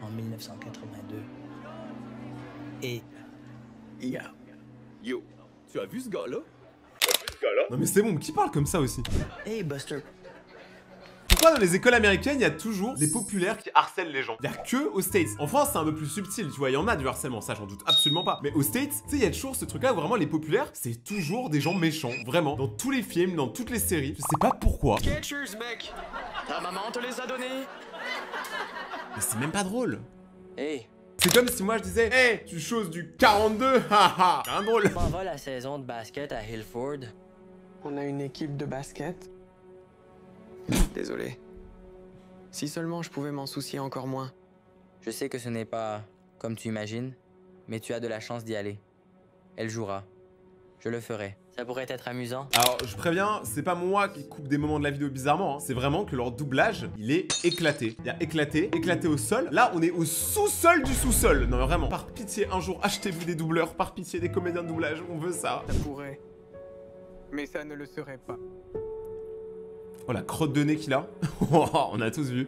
en 1982. Et... Yo, tu as vu ce gars-là? Non mais c'est bon, qui parle comme ça aussi? Hey Buster. Pourquoi dans les écoles américaines, il y a toujours des populaires qui harcèlent les gens? Il y a que aux States. En France, c'est un peu plus subtil, tu vois, il y en a du harcèlement, ça j'en doute absolument pas. Mais aux States, tu sais, il y a toujours ce truc-là où vraiment les populaires, c'est toujours des gens méchants, vraiment. Dans tous les films, dans toutes les séries, je sais pas pourquoi. Skechers, mec. Ta maman te les a donnés. Mais c'est même pas drôle. Hey. C'est comme si moi je disais, hey, tu choses du 42, haha, c'est un drôle. Comment va la saison de basket à Hillford? On a une équipe de basket. Désolé. Si seulement je pouvais m'en soucier encore moins. Je sais que ce n'est pas comme tu imagines, mais tu as de la chance d'y aller. Elle jouera. Je le ferai. Ça pourrait être amusant. Alors, je préviens, c'est pas moi qui coupe des moments de la vidéo bizarrement, hein. C'est vraiment que leur doublage, il est éclaté. Il y a éclaté, éclaté au sol. Là, on est au sous-sol du sous-sol. Non, vraiment. Par pitié, un jour, achetez-vous des doubleurs. Par pitié, des comédiens de doublage. On veut ça. Ça pourrait. Mais ça ne le serait pas. Oh, la crotte de nez qu'il a. On a tous vu.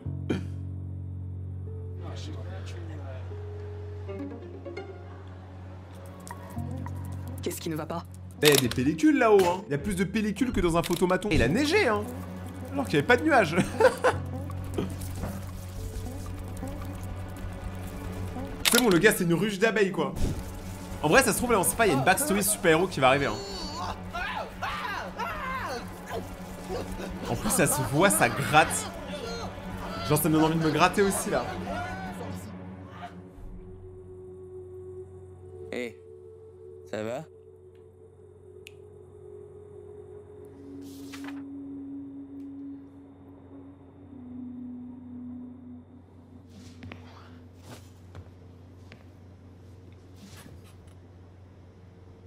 Qu'est-ce qui ne va pas? Il y a des pellicules là-haut, hein. Il y a plus de pellicules que dans un photomaton. Et il a neigé, hein. Alors qu'il n'y avait pas de nuages. C'est bon, le gars, c'est une ruche d'abeilles, quoi. En vrai, ça se trouve, là, on sait pas, il y a une backstory super-héros qui va arriver, hein. En plus, ça se voit, ça gratte. Genre, ça me donne envie de me gratter aussi, là. Hey, ça va?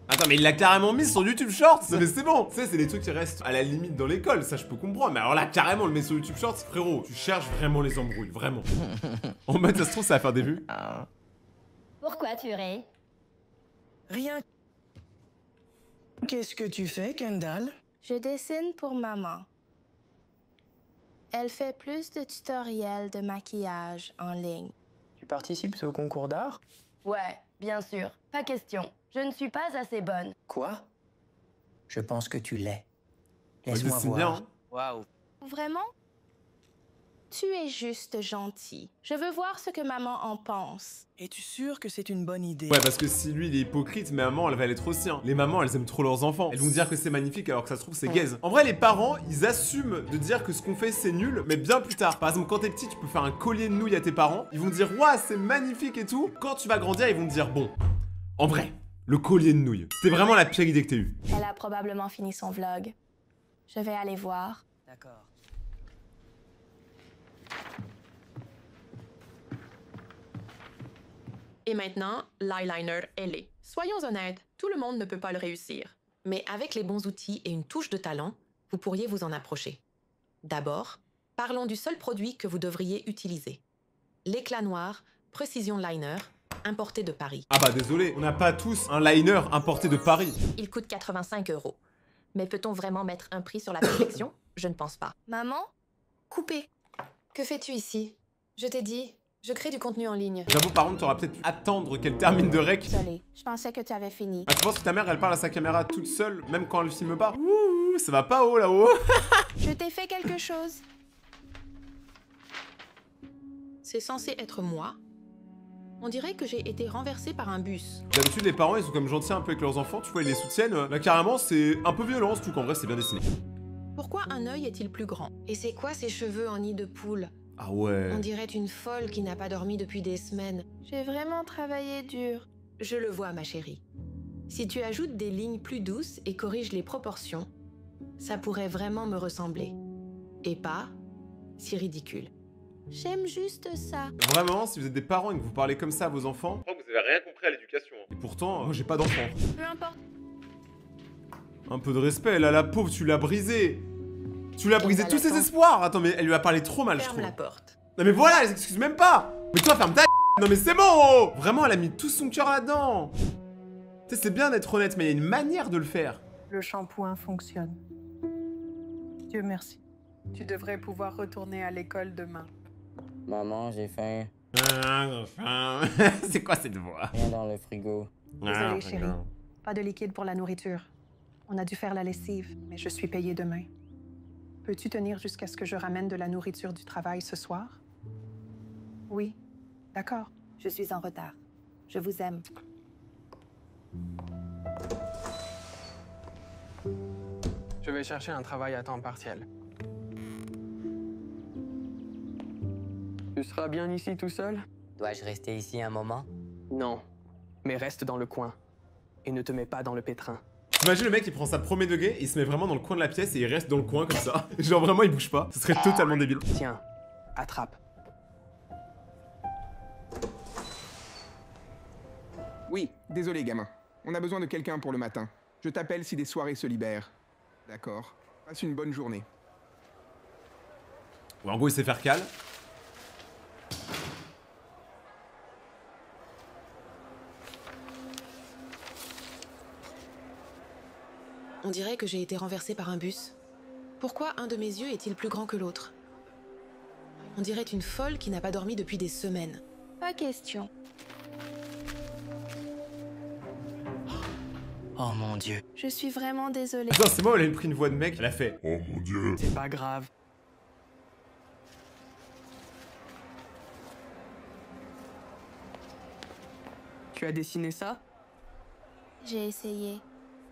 Attends, mais il l'a carrément mis sur YouTube Shorts. Non mais c'est bon. Tu sais, c'est des trucs qui restent à la limite dans l'école. Ça, je peux comprendre. Mais alors là, carrément, le met sur YouTube Shorts, frérot. Tu cherches vraiment les embrouilles. Vraiment. En mode, ça se trouve, ça va faire des vues. Pourquoi tu ris? Rien. Qu'est-ce que tu fais, Kendall? Je dessine pour maman. Elle fait plus de tutoriels de maquillage en ligne. Tu participes au concours d'art? Ouais, bien sûr. Pas question. Je ne suis pas assez bonne. Quoi? Je pense que tu l'es. Ouais, Laisse-moi dessine voir. bien, hein. Waouh. Vraiment? Tu es juste gentil. Je veux voir ce que maman en pense. Es-tu sûr que c'est une bonne idée? Ouais, parce que si lui il est hypocrite, maman elle va l'être aussi. Hein. Les mamans elles aiment trop leurs enfants. Elles vont dire que c'est magnifique alors que ça se trouve c'est gaze. En vrai, les parents ils assument de dire que ce qu'on fait c'est nul, mais bien plus tard. Par exemple, quand t'es petit, tu peux faire un collier de nouilles à tes parents. Ils vont dire, ouah, c'est magnifique et tout. Quand tu vas grandir, ils vont te dire, bon, en vrai, le collier de nouilles, c'était vraiment la pire idée que t'aies eue. Elle a probablement fini son vlog. Je vais aller voir. D'accord. Et maintenant, l'eyeliner est laid. Soyons honnêtes, tout le monde ne peut pas le réussir. Mais avec les bons outils et une touche de talent, vous pourriez vous en approcher. D'abord, parlons du seul produit que vous devriez utiliser. L'éclat noir Precision Liner, importé de Paris. Ah bah désolé, on n'a pas tous un liner importé de Paris. Il coûte 85 €. Mais peut-on vraiment mettre un prix sur la perfection? Je ne pense pas. Maman? Coupé. Que fais-tu ici? Je t'ai dit, je crée du contenu en ligne. J'avoue, par contre, t'auras peut-être pu attendre qu'elle termine de rec. Désolée, je pensais que tu avais fini. Ah, tu penses que ta mère, elle parle à sa caméra toute seule, même quand elle filme pas? Ouh, ça va pas haut là-haut. Je t'ai fait quelque chose. C'est censé être moi. On dirait que j'ai été renversée par un bus. D'habitude, les parents, ils sont comme gentils un peu avec leurs enfants, tu vois, ils les soutiennent. Là, carrément, c'est un peu violent, surtout qu'en vrai, c'est bien dessiné. Pourquoi un œil est-il plus grand? Et c'est quoi ces cheveux en nid de poule? Ah ouais. On dirait une folle qui n'a pas dormi depuis des semaines. J'ai vraiment travaillé dur. Je le vois, ma chérie. Si tu ajoutes des lignes plus douces et corriges les proportions, ça pourrait vraiment me ressembler. Et pas si ridicule. J'aime juste ça. Vraiment, si vous êtes des parents et que vous parlez comme ça à vos enfants, je crois que vous avez rien compris à l'éducation. Et pourtant, j'ai pas d'enfant. Peu importe. Un peu de respect, là, la pauvre, tu l'as brisée. Tu l'as brisé tous ses espoirs. Attends, mais elle lui a parlé trop mal, je trouve. Ferme la porte. Non mais voilà, elle s'excuse même pas. Mais toi, ferme ta Non mais c'est bon oh. Vraiment, elle a mis tout son cœur là-dedans. Tu sais, c'est bien d'être honnête, mais il y a une manière de le faire. Le shampoing fonctionne. Dieu merci. Tu devrais pouvoir retourner à l'école demain. Maman, j'ai faim. C'est quoi cette voix? Rien dans le frigo. Désolée, chérie. Pas de liquide pour la nourriture. On a dû faire la lessive, mais je suis payée demain. Peux-tu tenir jusqu'à ce que je ramène de la nourriture du travail ce soir? Oui. D'accord. Je suis en retard. Je vous aime. Je vais chercher un travail à temps partiel. Tu seras bien ici tout seul? Dois-je rester ici un moment? Non, mais reste dans le coin. Et ne te mets pas dans le pétrin. T'imagines le mec, il prend sa premier degré, il se met vraiment dans le coin de la pièce et il reste dans le coin comme ça. Genre vraiment, il bouge pas. Ce serait totalement débile. Tiens, attrape. Oui, désolé gamin. On a besoin de quelqu'un pour le matin. Je t'appelle si des soirées se libèrent. D'accord. Passe une bonne journée. Ouais, en gros, il sait faire cale. On dirait que j'ai été renversée par un bus. Pourquoi un de mes yeux est-il plus grand que l'autre? On dirait une folle qui n'a pas dormi depuis des semaines. Pas question. Oh mon Dieu. Je suis vraiment désolée. Putain, c'est moi, elle a pris une voix de mec. Elle a fait oh mon Dieu. C'est pas grave. Tu as dessiné ça? J'ai essayé.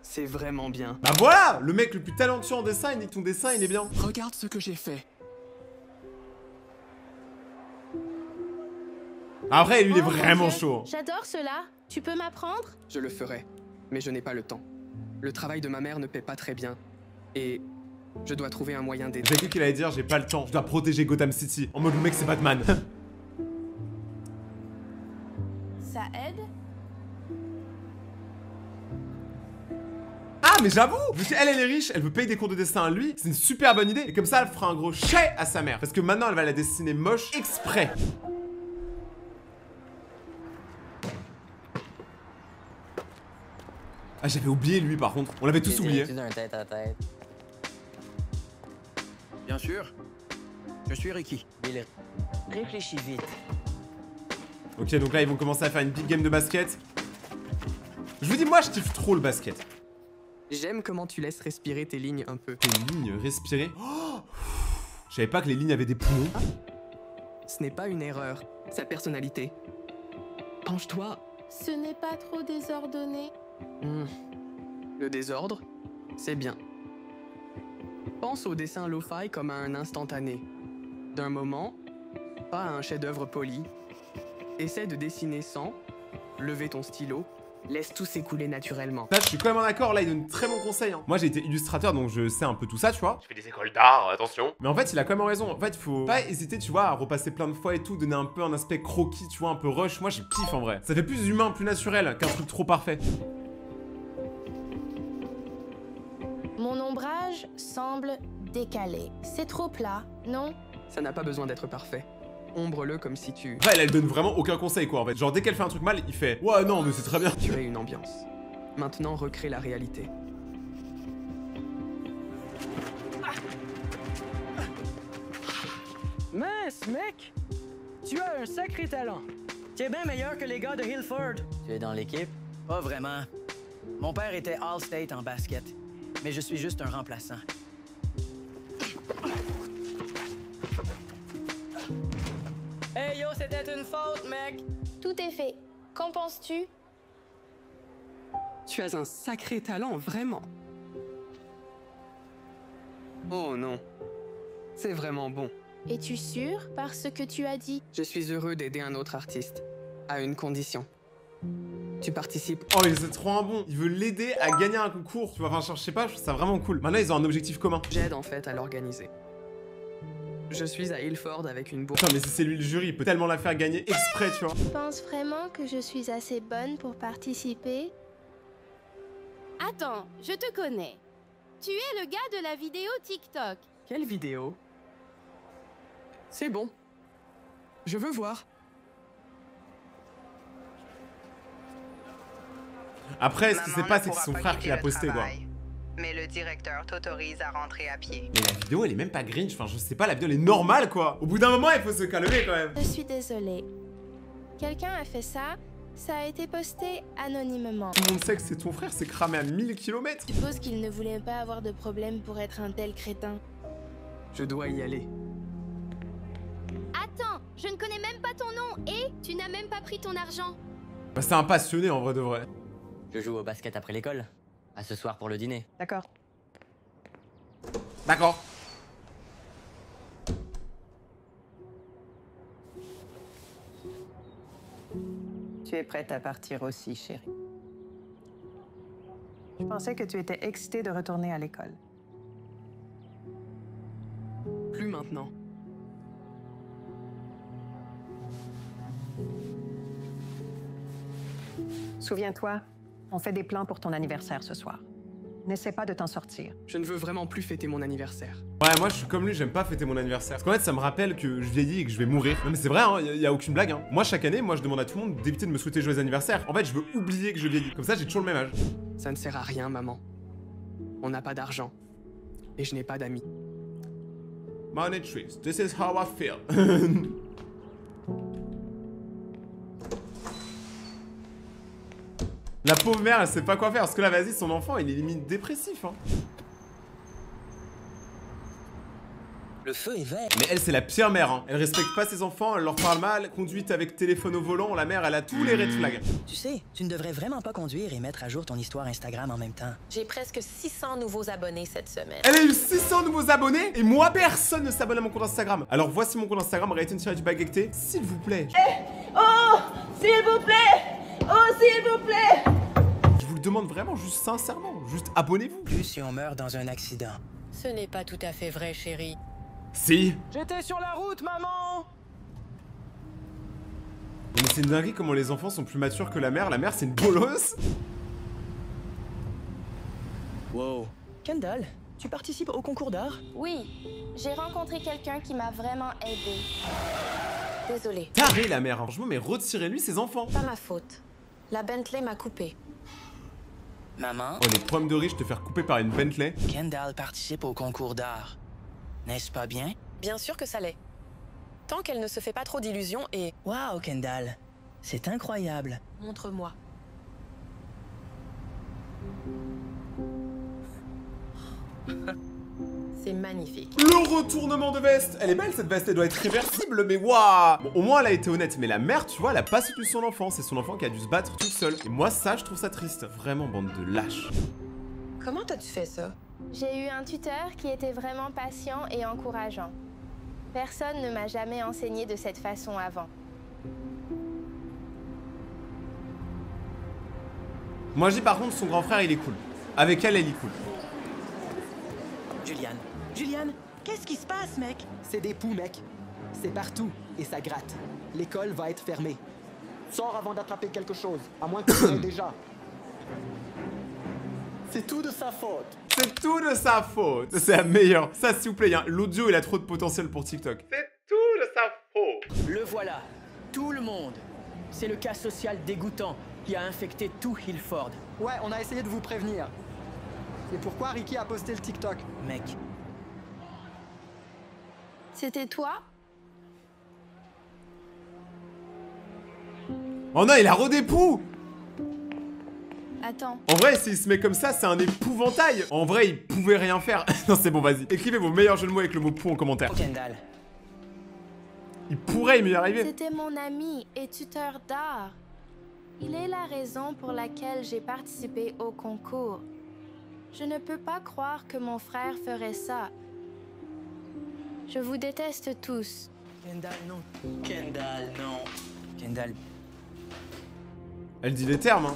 C'est vraiment bien. Bah voilà, le mec le plus talentueux en dessin, il dit que ton dessin il est bien. Regarde ce que j'ai fait. Après, lui il est Oh, vraiment mon Dieu. chaud. J'adore cela. Tu peux m'apprendre? Je le ferai, mais je n'ai pas le temps. Le travail de ma mère ne paie pas très bien. Et je dois trouver un moyen d'aider. J'ai cru qu'il allait dire j'ai pas le temps, je dois protéger Gotham City. En mode le mec c'est Batman. Ça aide? Ah mais j'avoue, vu qu'elle est riche, elle veut payer des cours de dessin à lui, c'est une super bonne idée. Et comme ça elle fera un gros chais à sa mère. Parce que maintenant elle va la dessiner moche exprès. Ah j'avais oublié lui par contre, on l'avait tous oublié. Un tête à tête. Bien sûr. Je suis Ricky. Bill, réfléchis vite. Ok donc là ils vont commencer à faire une big game de basket. Je vous dis moi je kiffe trop le basket. J'aime comment tu laisses respirer tes lignes un peu. Tes lignes respirer oh, je savais pas que les lignes avaient des poumons. Ce n'est pas une erreur, sa personnalité. Penche-toi. Ce n'est pas trop désordonné. Le désordre, c'est bien. Pense au dessin lo-fi comme à un instantané. D'un moment, pas à un chef-d'œuvre poli. Essaie de dessiner sans, lever ton stylo, laisse tout s'écouler naturellement. Là, je suis quand même en accord, là, il donne très bon conseil. Hein. Moi, j'ai été illustrateur, donc je sais un peu tout ça, tu vois. Je fais des écoles d'art, attention. Mais en fait, il a quand même raison. En fait, il faut pas hésiter, tu vois, à repasser plein de fois et tout, donner un peu un aspect croquis, tu vois, un peu rush. Moi, je kiffe en vrai. Ça fait plus humain, plus naturel qu'un truc trop parfait. Mon ombrage semble décalé. C'est trop plat, non? Ça n'a pas besoin d'être parfait. Ombre-le comme si tu... Après, elle donne vraiment aucun conseil, quoi, en fait. Genre, dès qu'elle fait un truc mal, il fait « Ouais, non, mais c'est très bien. » Tu as une ambiance. Maintenant, recrée la réalité. Mince, mec! Tu as un sacré talent. Tu es bien meilleur que les gars de Hillford. Tu es dans l'équipe? Pas vraiment. Mon père était All-State en basket, mais je suis juste un remplaçant. Hey yo, c'était une faute, mec! Tout est fait. Qu'en penses-tu? Tu as un sacré talent, vraiment. Oh non. C'est vraiment bon. Es-tu sûr par ce que tu as dit? Je suis heureux d'aider un autre artiste. À une condition. Tu participes. Oh, mais c'est trop un bon. Il veut l'aider à gagner un concours. Tu vois, enfin, je sais pas, je trouve ça vraiment cool. Maintenant, ils ont un objectif commun. J'aide en fait à l'organiser. Je suis à Hillford avec une bourse. Putain, mais si c'est lui le jury, il peut tellement la faire gagner exprès, tu vois. Tu penses vraiment que je suis assez bonne pour participer? Attends, je te connais. Tu es le gars de la vidéo TikTok. Quelle vidéo? C'est bon. Je veux voir. Après, ce qui s'est passé, c'est que son frère qui l'a posté, quoi. Mais le directeur t'autorise à rentrer à pied. Mais la vidéo, elle est même pas Grinch. Enfin, je sais pas, la vidéo, elle est normale, quoi. Au bout d'un moment, il faut se calmer, quand même. Je suis désolée. Quelqu'un a fait ça. Ça a été posté anonymement. Tout le monde sait que c'est ton frère, c'est cramé à 1000 km. Je suppose qu'il ne voulait pas avoir de problème pour être un tel crétin. Je dois y aller. Attends, je ne connais même pas ton nom et tu n'as même pas pris ton argent. Bah, c'est un passionné, en vrai de vrai. Je joue au basket après l'école. À ce soir pour le dîner. D'accord. D'accord. Tu es prête à partir aussi, chérie. Je pensais que tu étais excitée de retourner à l'école. Plus maintenant. Souviens-toi, on fait des plans pour ton anniversaire ce soir. N'essaie pas de t'en sortir. Je ne veux vraiment plus fêter mon anniversaire. Ouais, moi je suis comme lui, j'aime pas fêter mon anniversaire. Parce qu'en fait, ça me rappelle que je vieillis et que je vais mourir. Non mais c'est vrai, hein, y a aucune blague. Hein. Moi, chaque année, moi je demande à tout le monde d'éviter de me souhaiter joyeux anniversaire. En fait, je veux oublier que je vieillis. Comme ça, j'ai toujours le même âge. Ça ne sert à rien, maman. On n'a pas d'argent. Et je n'ai pas d'amis. Money trees, this is how I feel. La pauvre mère, elle sait pas quoi faire, parce que là, vas-y, son enfant, il est limite dépressif, hein. Le feu est vert. Mais elle, c'est la pire mère, hein. Elle respecte pas ses enfants, elle leur parle mal, conduite avec téléphone au volant, la mère, elle a tous les red flags. Tu sais, tu ne devrais vraiment pas conduire et mettre à jour ton histoire Instagram en même temps. J'ai presque 600 nouveaux abonnés cette semaine. Elle a eu 600 nouveaux abonnés, et moi, personne ne s'abonne à mon compte Instagram. Alors voici mon compte Instagram, Rayton-du-Bagacté, s'il vous plaît. Oh, s'il vous plaît. Oh, s'il vous plaît. Je vous le demande vraiment, juste sincèrement, juste abonnez-vous. Plus si on meurt dans un accident. Ce n'est pas tout à fait vrai, chérie. Si. J'étais sur la route, maman. Mais c'est une dinguerie comment les enfants sont plus matures que la mère. La mère, c'est une bolosse. Wow. Kendall, tu participes au concours d'art? Oui, j'ai rencontré quelqu'un qui m'a vraiment aidé. Désolée. Taré la mère, franchement, mais retirez-lui ses enfants. Pas ma faute. La Bentley m'a coupé. Maman? Oh, les problèmes de riches te faire couper par une Bentley. Kendall participe au concours d'art. N'est-ce pas bien? Bien sûr que ça l'est. Tant qu'elle ne se fait pas trop d'illusions et... Wow, Kendall. C'est incroyable. Montre-moi. C'est magnifique. Le retournement de veste. Elle est belle cette veste, elle doit être réversible, mais waouh. Bon, au moins elle a été honnête, mais la mère, tu vois, elle a pas soutenu son enfant. C'est son enfant qui a dû se battre toute seule. Et moi, ça, je trouve ça triste. Vraiment, bande de lâches. Comment t'as-tu fait ça? J'ai eu un tuteur qui était vraiment patient et encourageant. Personne ne m'a jamais enseigné de cette façon avant. Moi, je dis par contre, son grand frère, il est cool. Avec elle, elle est cool. Juliane, qu'est-ce qui se passe, mec? C'est des poux, mec. C'est partout et ça gratte. L'école va être fermée. Sors avant d'attraper quelque chose, à moins que tu l'aies déjà. C'est tout de sa faute. C'est tout de sa faute. C'est la meilleure. Ça, s'il vous plaît, hein. L'audio, il a trop de potentiel pour TikTok. C'est tout de sa faute. Le voilà. Tout le monde. C'est le cas social dégoûtant qui a infecté tout Hillford. Ouais, on a essayé de vous prévenir. C'est pourquoi Ricky a posté le TikTok. Mec. C'était toi? Oh non, il a redépou. Attends. En vrai, s'il se met comme ça, c'est un épouvantail. En vrai, il pouvait rien faire. Non, c'est bon, vas-y. Écrivez vos meilleurs jeux de mots avec le mot pou en commentaire. Kendall. Il pourrait y arriver. C'était mon ami et tuteur d'art. Il est la raison pour laquelle j'ai participé au concours. Je ne peux pas croire que mon frère ferait ça. Je vous déteste tous. Kendall, non. Kendall, non. Kendall. Elle dit les termes, hein.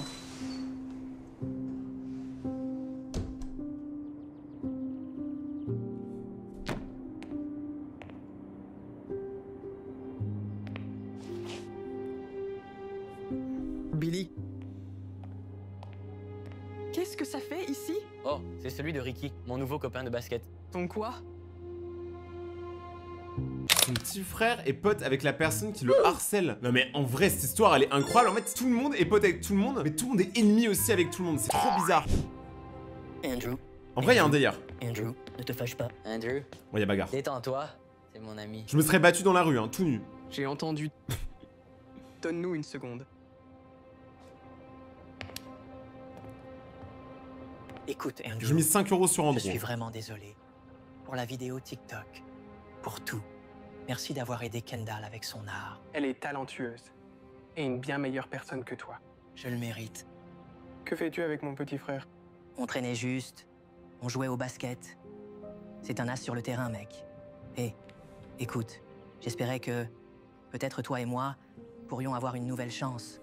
Billy. Qu'est-ce que ça fait ici? Oh, c'est celui de Ricky, mon nouveau copain de basket. Ton quoi? Son petit frère est pote avec la personne qui le harcèle. Non mais en vrai, cette histoire, elle est incroyable. En fait, tout le monde est pote avec tout le monde, mais tout le monde est ennemi aussi avec tout le monde. C'est trop bizarre. Andrew. En vrai, il y a un délire. Andrew, ne te fâche pas. Andrew. Ouais, y a bagarre. Détends-toi, c'est mon ami. Je me serais battu dans la rue, hein, tout nu. J'ai entendu. Donne-nous une seconde. Écoute, Andrew. J'ai mis 5 € sur Andrew. Je suis vraiment désolé. Pour la vidéo TikTok. Pour tout. Merci d'avoir aidé Kendall avec son art. Elle est talentueuse. Et une bien meilleure personne que toi. Je le mérite. Que fais-tu avec mon petit frère? On traînait juste. On jouait au basket. C'est un as sur le terrain, mec. Et, écoute, j'espérais que, peut-être toi et moi, pourrions avoir une nouvelle chance.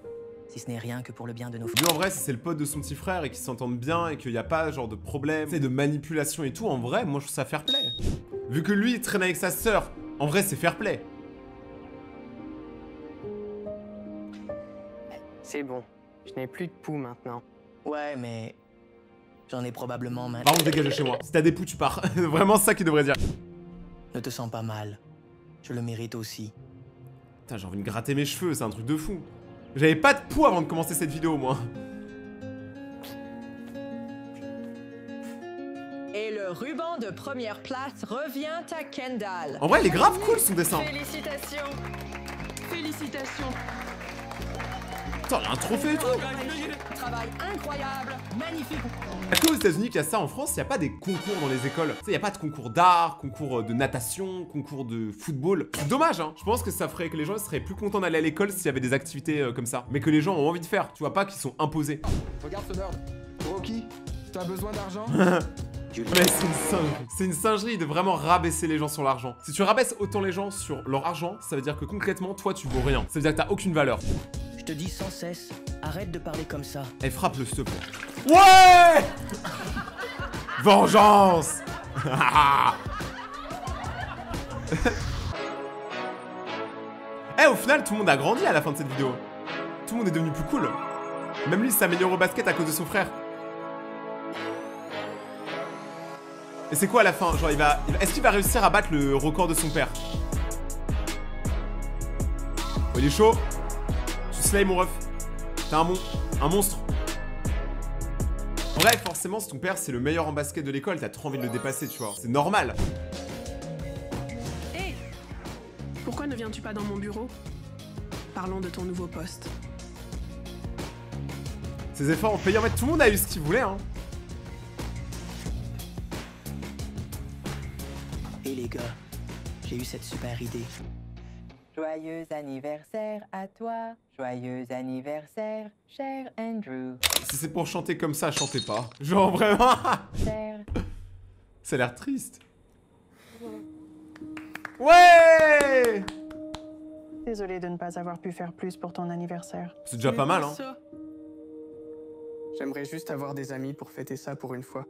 Si ce n'est rien que pour le bien de nos frères. Lui, en vrai, si c'est le pote de son petit frère et qu'ils s'entendent bien et qu'il n'y a pas genre de problème, de manipulation et tout, en vrai, moi, je trouve ça fair play. Vu que lui, il traîne avec sa sœur, en vrai, c'est fair play. C'est bon. Je n'ai plus de poux maintenant. Ouais, mais... j'en ai probablement maintenant. Par contre, dégage de chez moi. Si t'as des poux, tu pars. Vraiment, ça qu'il devrait dire. Ne te sens pas mal. Je le mérite aussi. Putain, j'ai envie de gratter mes cheveux, c'est un truc de fou. J'avais pas de poux avant de commencer cette vidéo, moi. Et le ruban de première place revient à Kendall. En vrai, il est grave cool son dessin. Félicitations. Félicitations. Putain, il a un trophée et tout. Travail incroyable, magnifique. Est-ce qu'aux États-Unis qu'il y a ça en France, il n'y a pas des concours dans les écoles? Tu sais, il n'y a pas de concours d'art, concours de natation, concours de football. C'est dommage, hein. Je pense que ça ferait que les gens seraient plus contents d'aller à l'école s'il y avait des activités comme ça. Mais que les gens ont envie de faire, tu vois pas qu'ils sont imposés. Regarde ce nerd. Rocky, t'as besoin d'argent? Mais c'est une singerie. C'est une singerie de vraiment rabaisser les gens sur l'argent. Si tu rabaisses autant les gens sur leur argent, ça veut dire que concrètement, toi, tu vaux rien. Ça veut dire que t'as aucune valeur. Je te dis sans cesse, arrête de parler comme ça. Eh, frappe-le, s'il te plaît. Ouais. Vengeance. Eh, au final, tout le monde a grandi à la fin de cette vidéo. Tout le monde est devenu plus cool. Même lui, il s'améliore au basket à cause de son frère. Et c'est quoi à la fin? Genre, est-ce qu'il va réussir à battre le record de son père? Oh, il est chaud. Tu slay, mon ref. T'es un monstre. En vrai, forcément, si ton père, c'est le meilleur en basket de l'école, t'as trop envie de le dépasser, tu vois. C'est normal. Hé! Pourquoi ne viens-tu pas dans mon bureau? Parlons de ton nouveau poste. Ces efforts ont payé. En fait, tout le monde a eu ce qu'il voulait, hein. Hé les gars, j'ai eu cette super idée. Joyeux anniversaire à toi, joyeux anniversaire, cher Andrew. Si c'est pour chanter comme ça, chantez pas. Genre vraiment. Cher. Ça a l'air triste. Ouais! Désolée de ne pas avoir pu faire plus pour ton anniversaire. C'est déjà pas mal, hein. J'aimerais juste avoir des amis pour fêter ça pour une fois.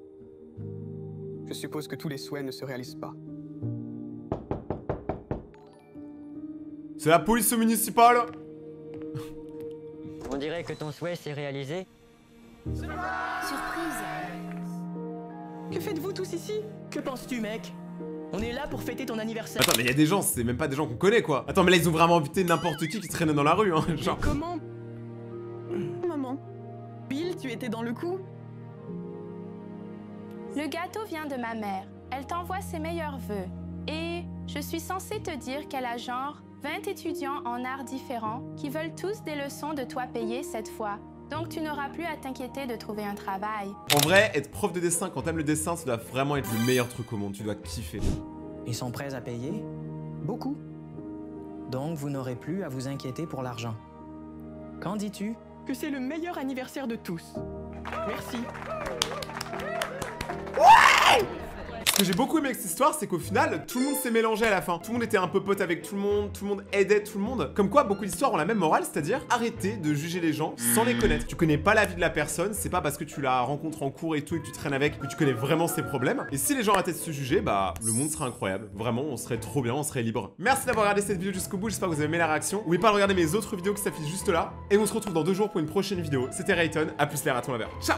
Je suppose que tous les souhaits ne se réalisent pas. C'est la police municipale. On dirait que ton souhait s'est réalisé. Surprise. Que faites-vous tous ici? Que penses-tu, mec? On est là pour fêter ton anniversaire. Attends, mais il y a des gens, c'est même pas des gens qu'on connaît, quoi. Attends, mais là, ils ont vraiment invité n'importe qui traînait dans la rue, hein. Genre. Mais comment? Maman. Bill, tu étais dans le coup? Le gâteau vient de ma mère. Elle t'envoie ses meilleurs vœux. Et je suis censée te dire qu'elle a genre 20 étudiants en arts différents qui veulent tous des leçons de toi payer cette fois. Donc tu n'auras plus à t'inquiéter de trouver un travail. En vrai, être prof de dessin quand t'aimes le dessin, ça doit vraiment être le meilleur truc au monde. Tu dois kiffer. Ils sont prêts à payer? Beaucoup. Donc vous n'aurez plus à vous inquiéter pour l'argent. Qu'en dis-tu? Que c'est le meilleur anniversaire de tous. Merci. Ouais! Ce que j'ai beaucoup aimé avec cette histoire, c'est qu'au final, tout le monde s'est mélangé à la fin. Tout le monde était un peu pote avec tout le monde aidait tout le monde. Comme quoi, beaucoup d'histoires ont la même morale, c'est-à-dire arrêtez de juger les gens sans les connaître. Tu connais pas la vie de la personne, c'est pas parce que tu la rencontres en cours et tout et que tu traînes avec que tu connais vraiment ses problèmes. Et si les gens arrêtaient de se juger, bah le monde serait incroyable. Vraiment, on serait trop bien, on serait libre. Merci d'avoir regardé cette vidéo jusqu'au bout, j'espère que vous avez aimé la réaction. N'oubliez pas de regarder mes autres vidéos qui s'affichent juste là. Et on se retrouve dans 2 jours pour une prochaine vidéo. C'était Rayton, à plus les ratons laveurs. Ciao!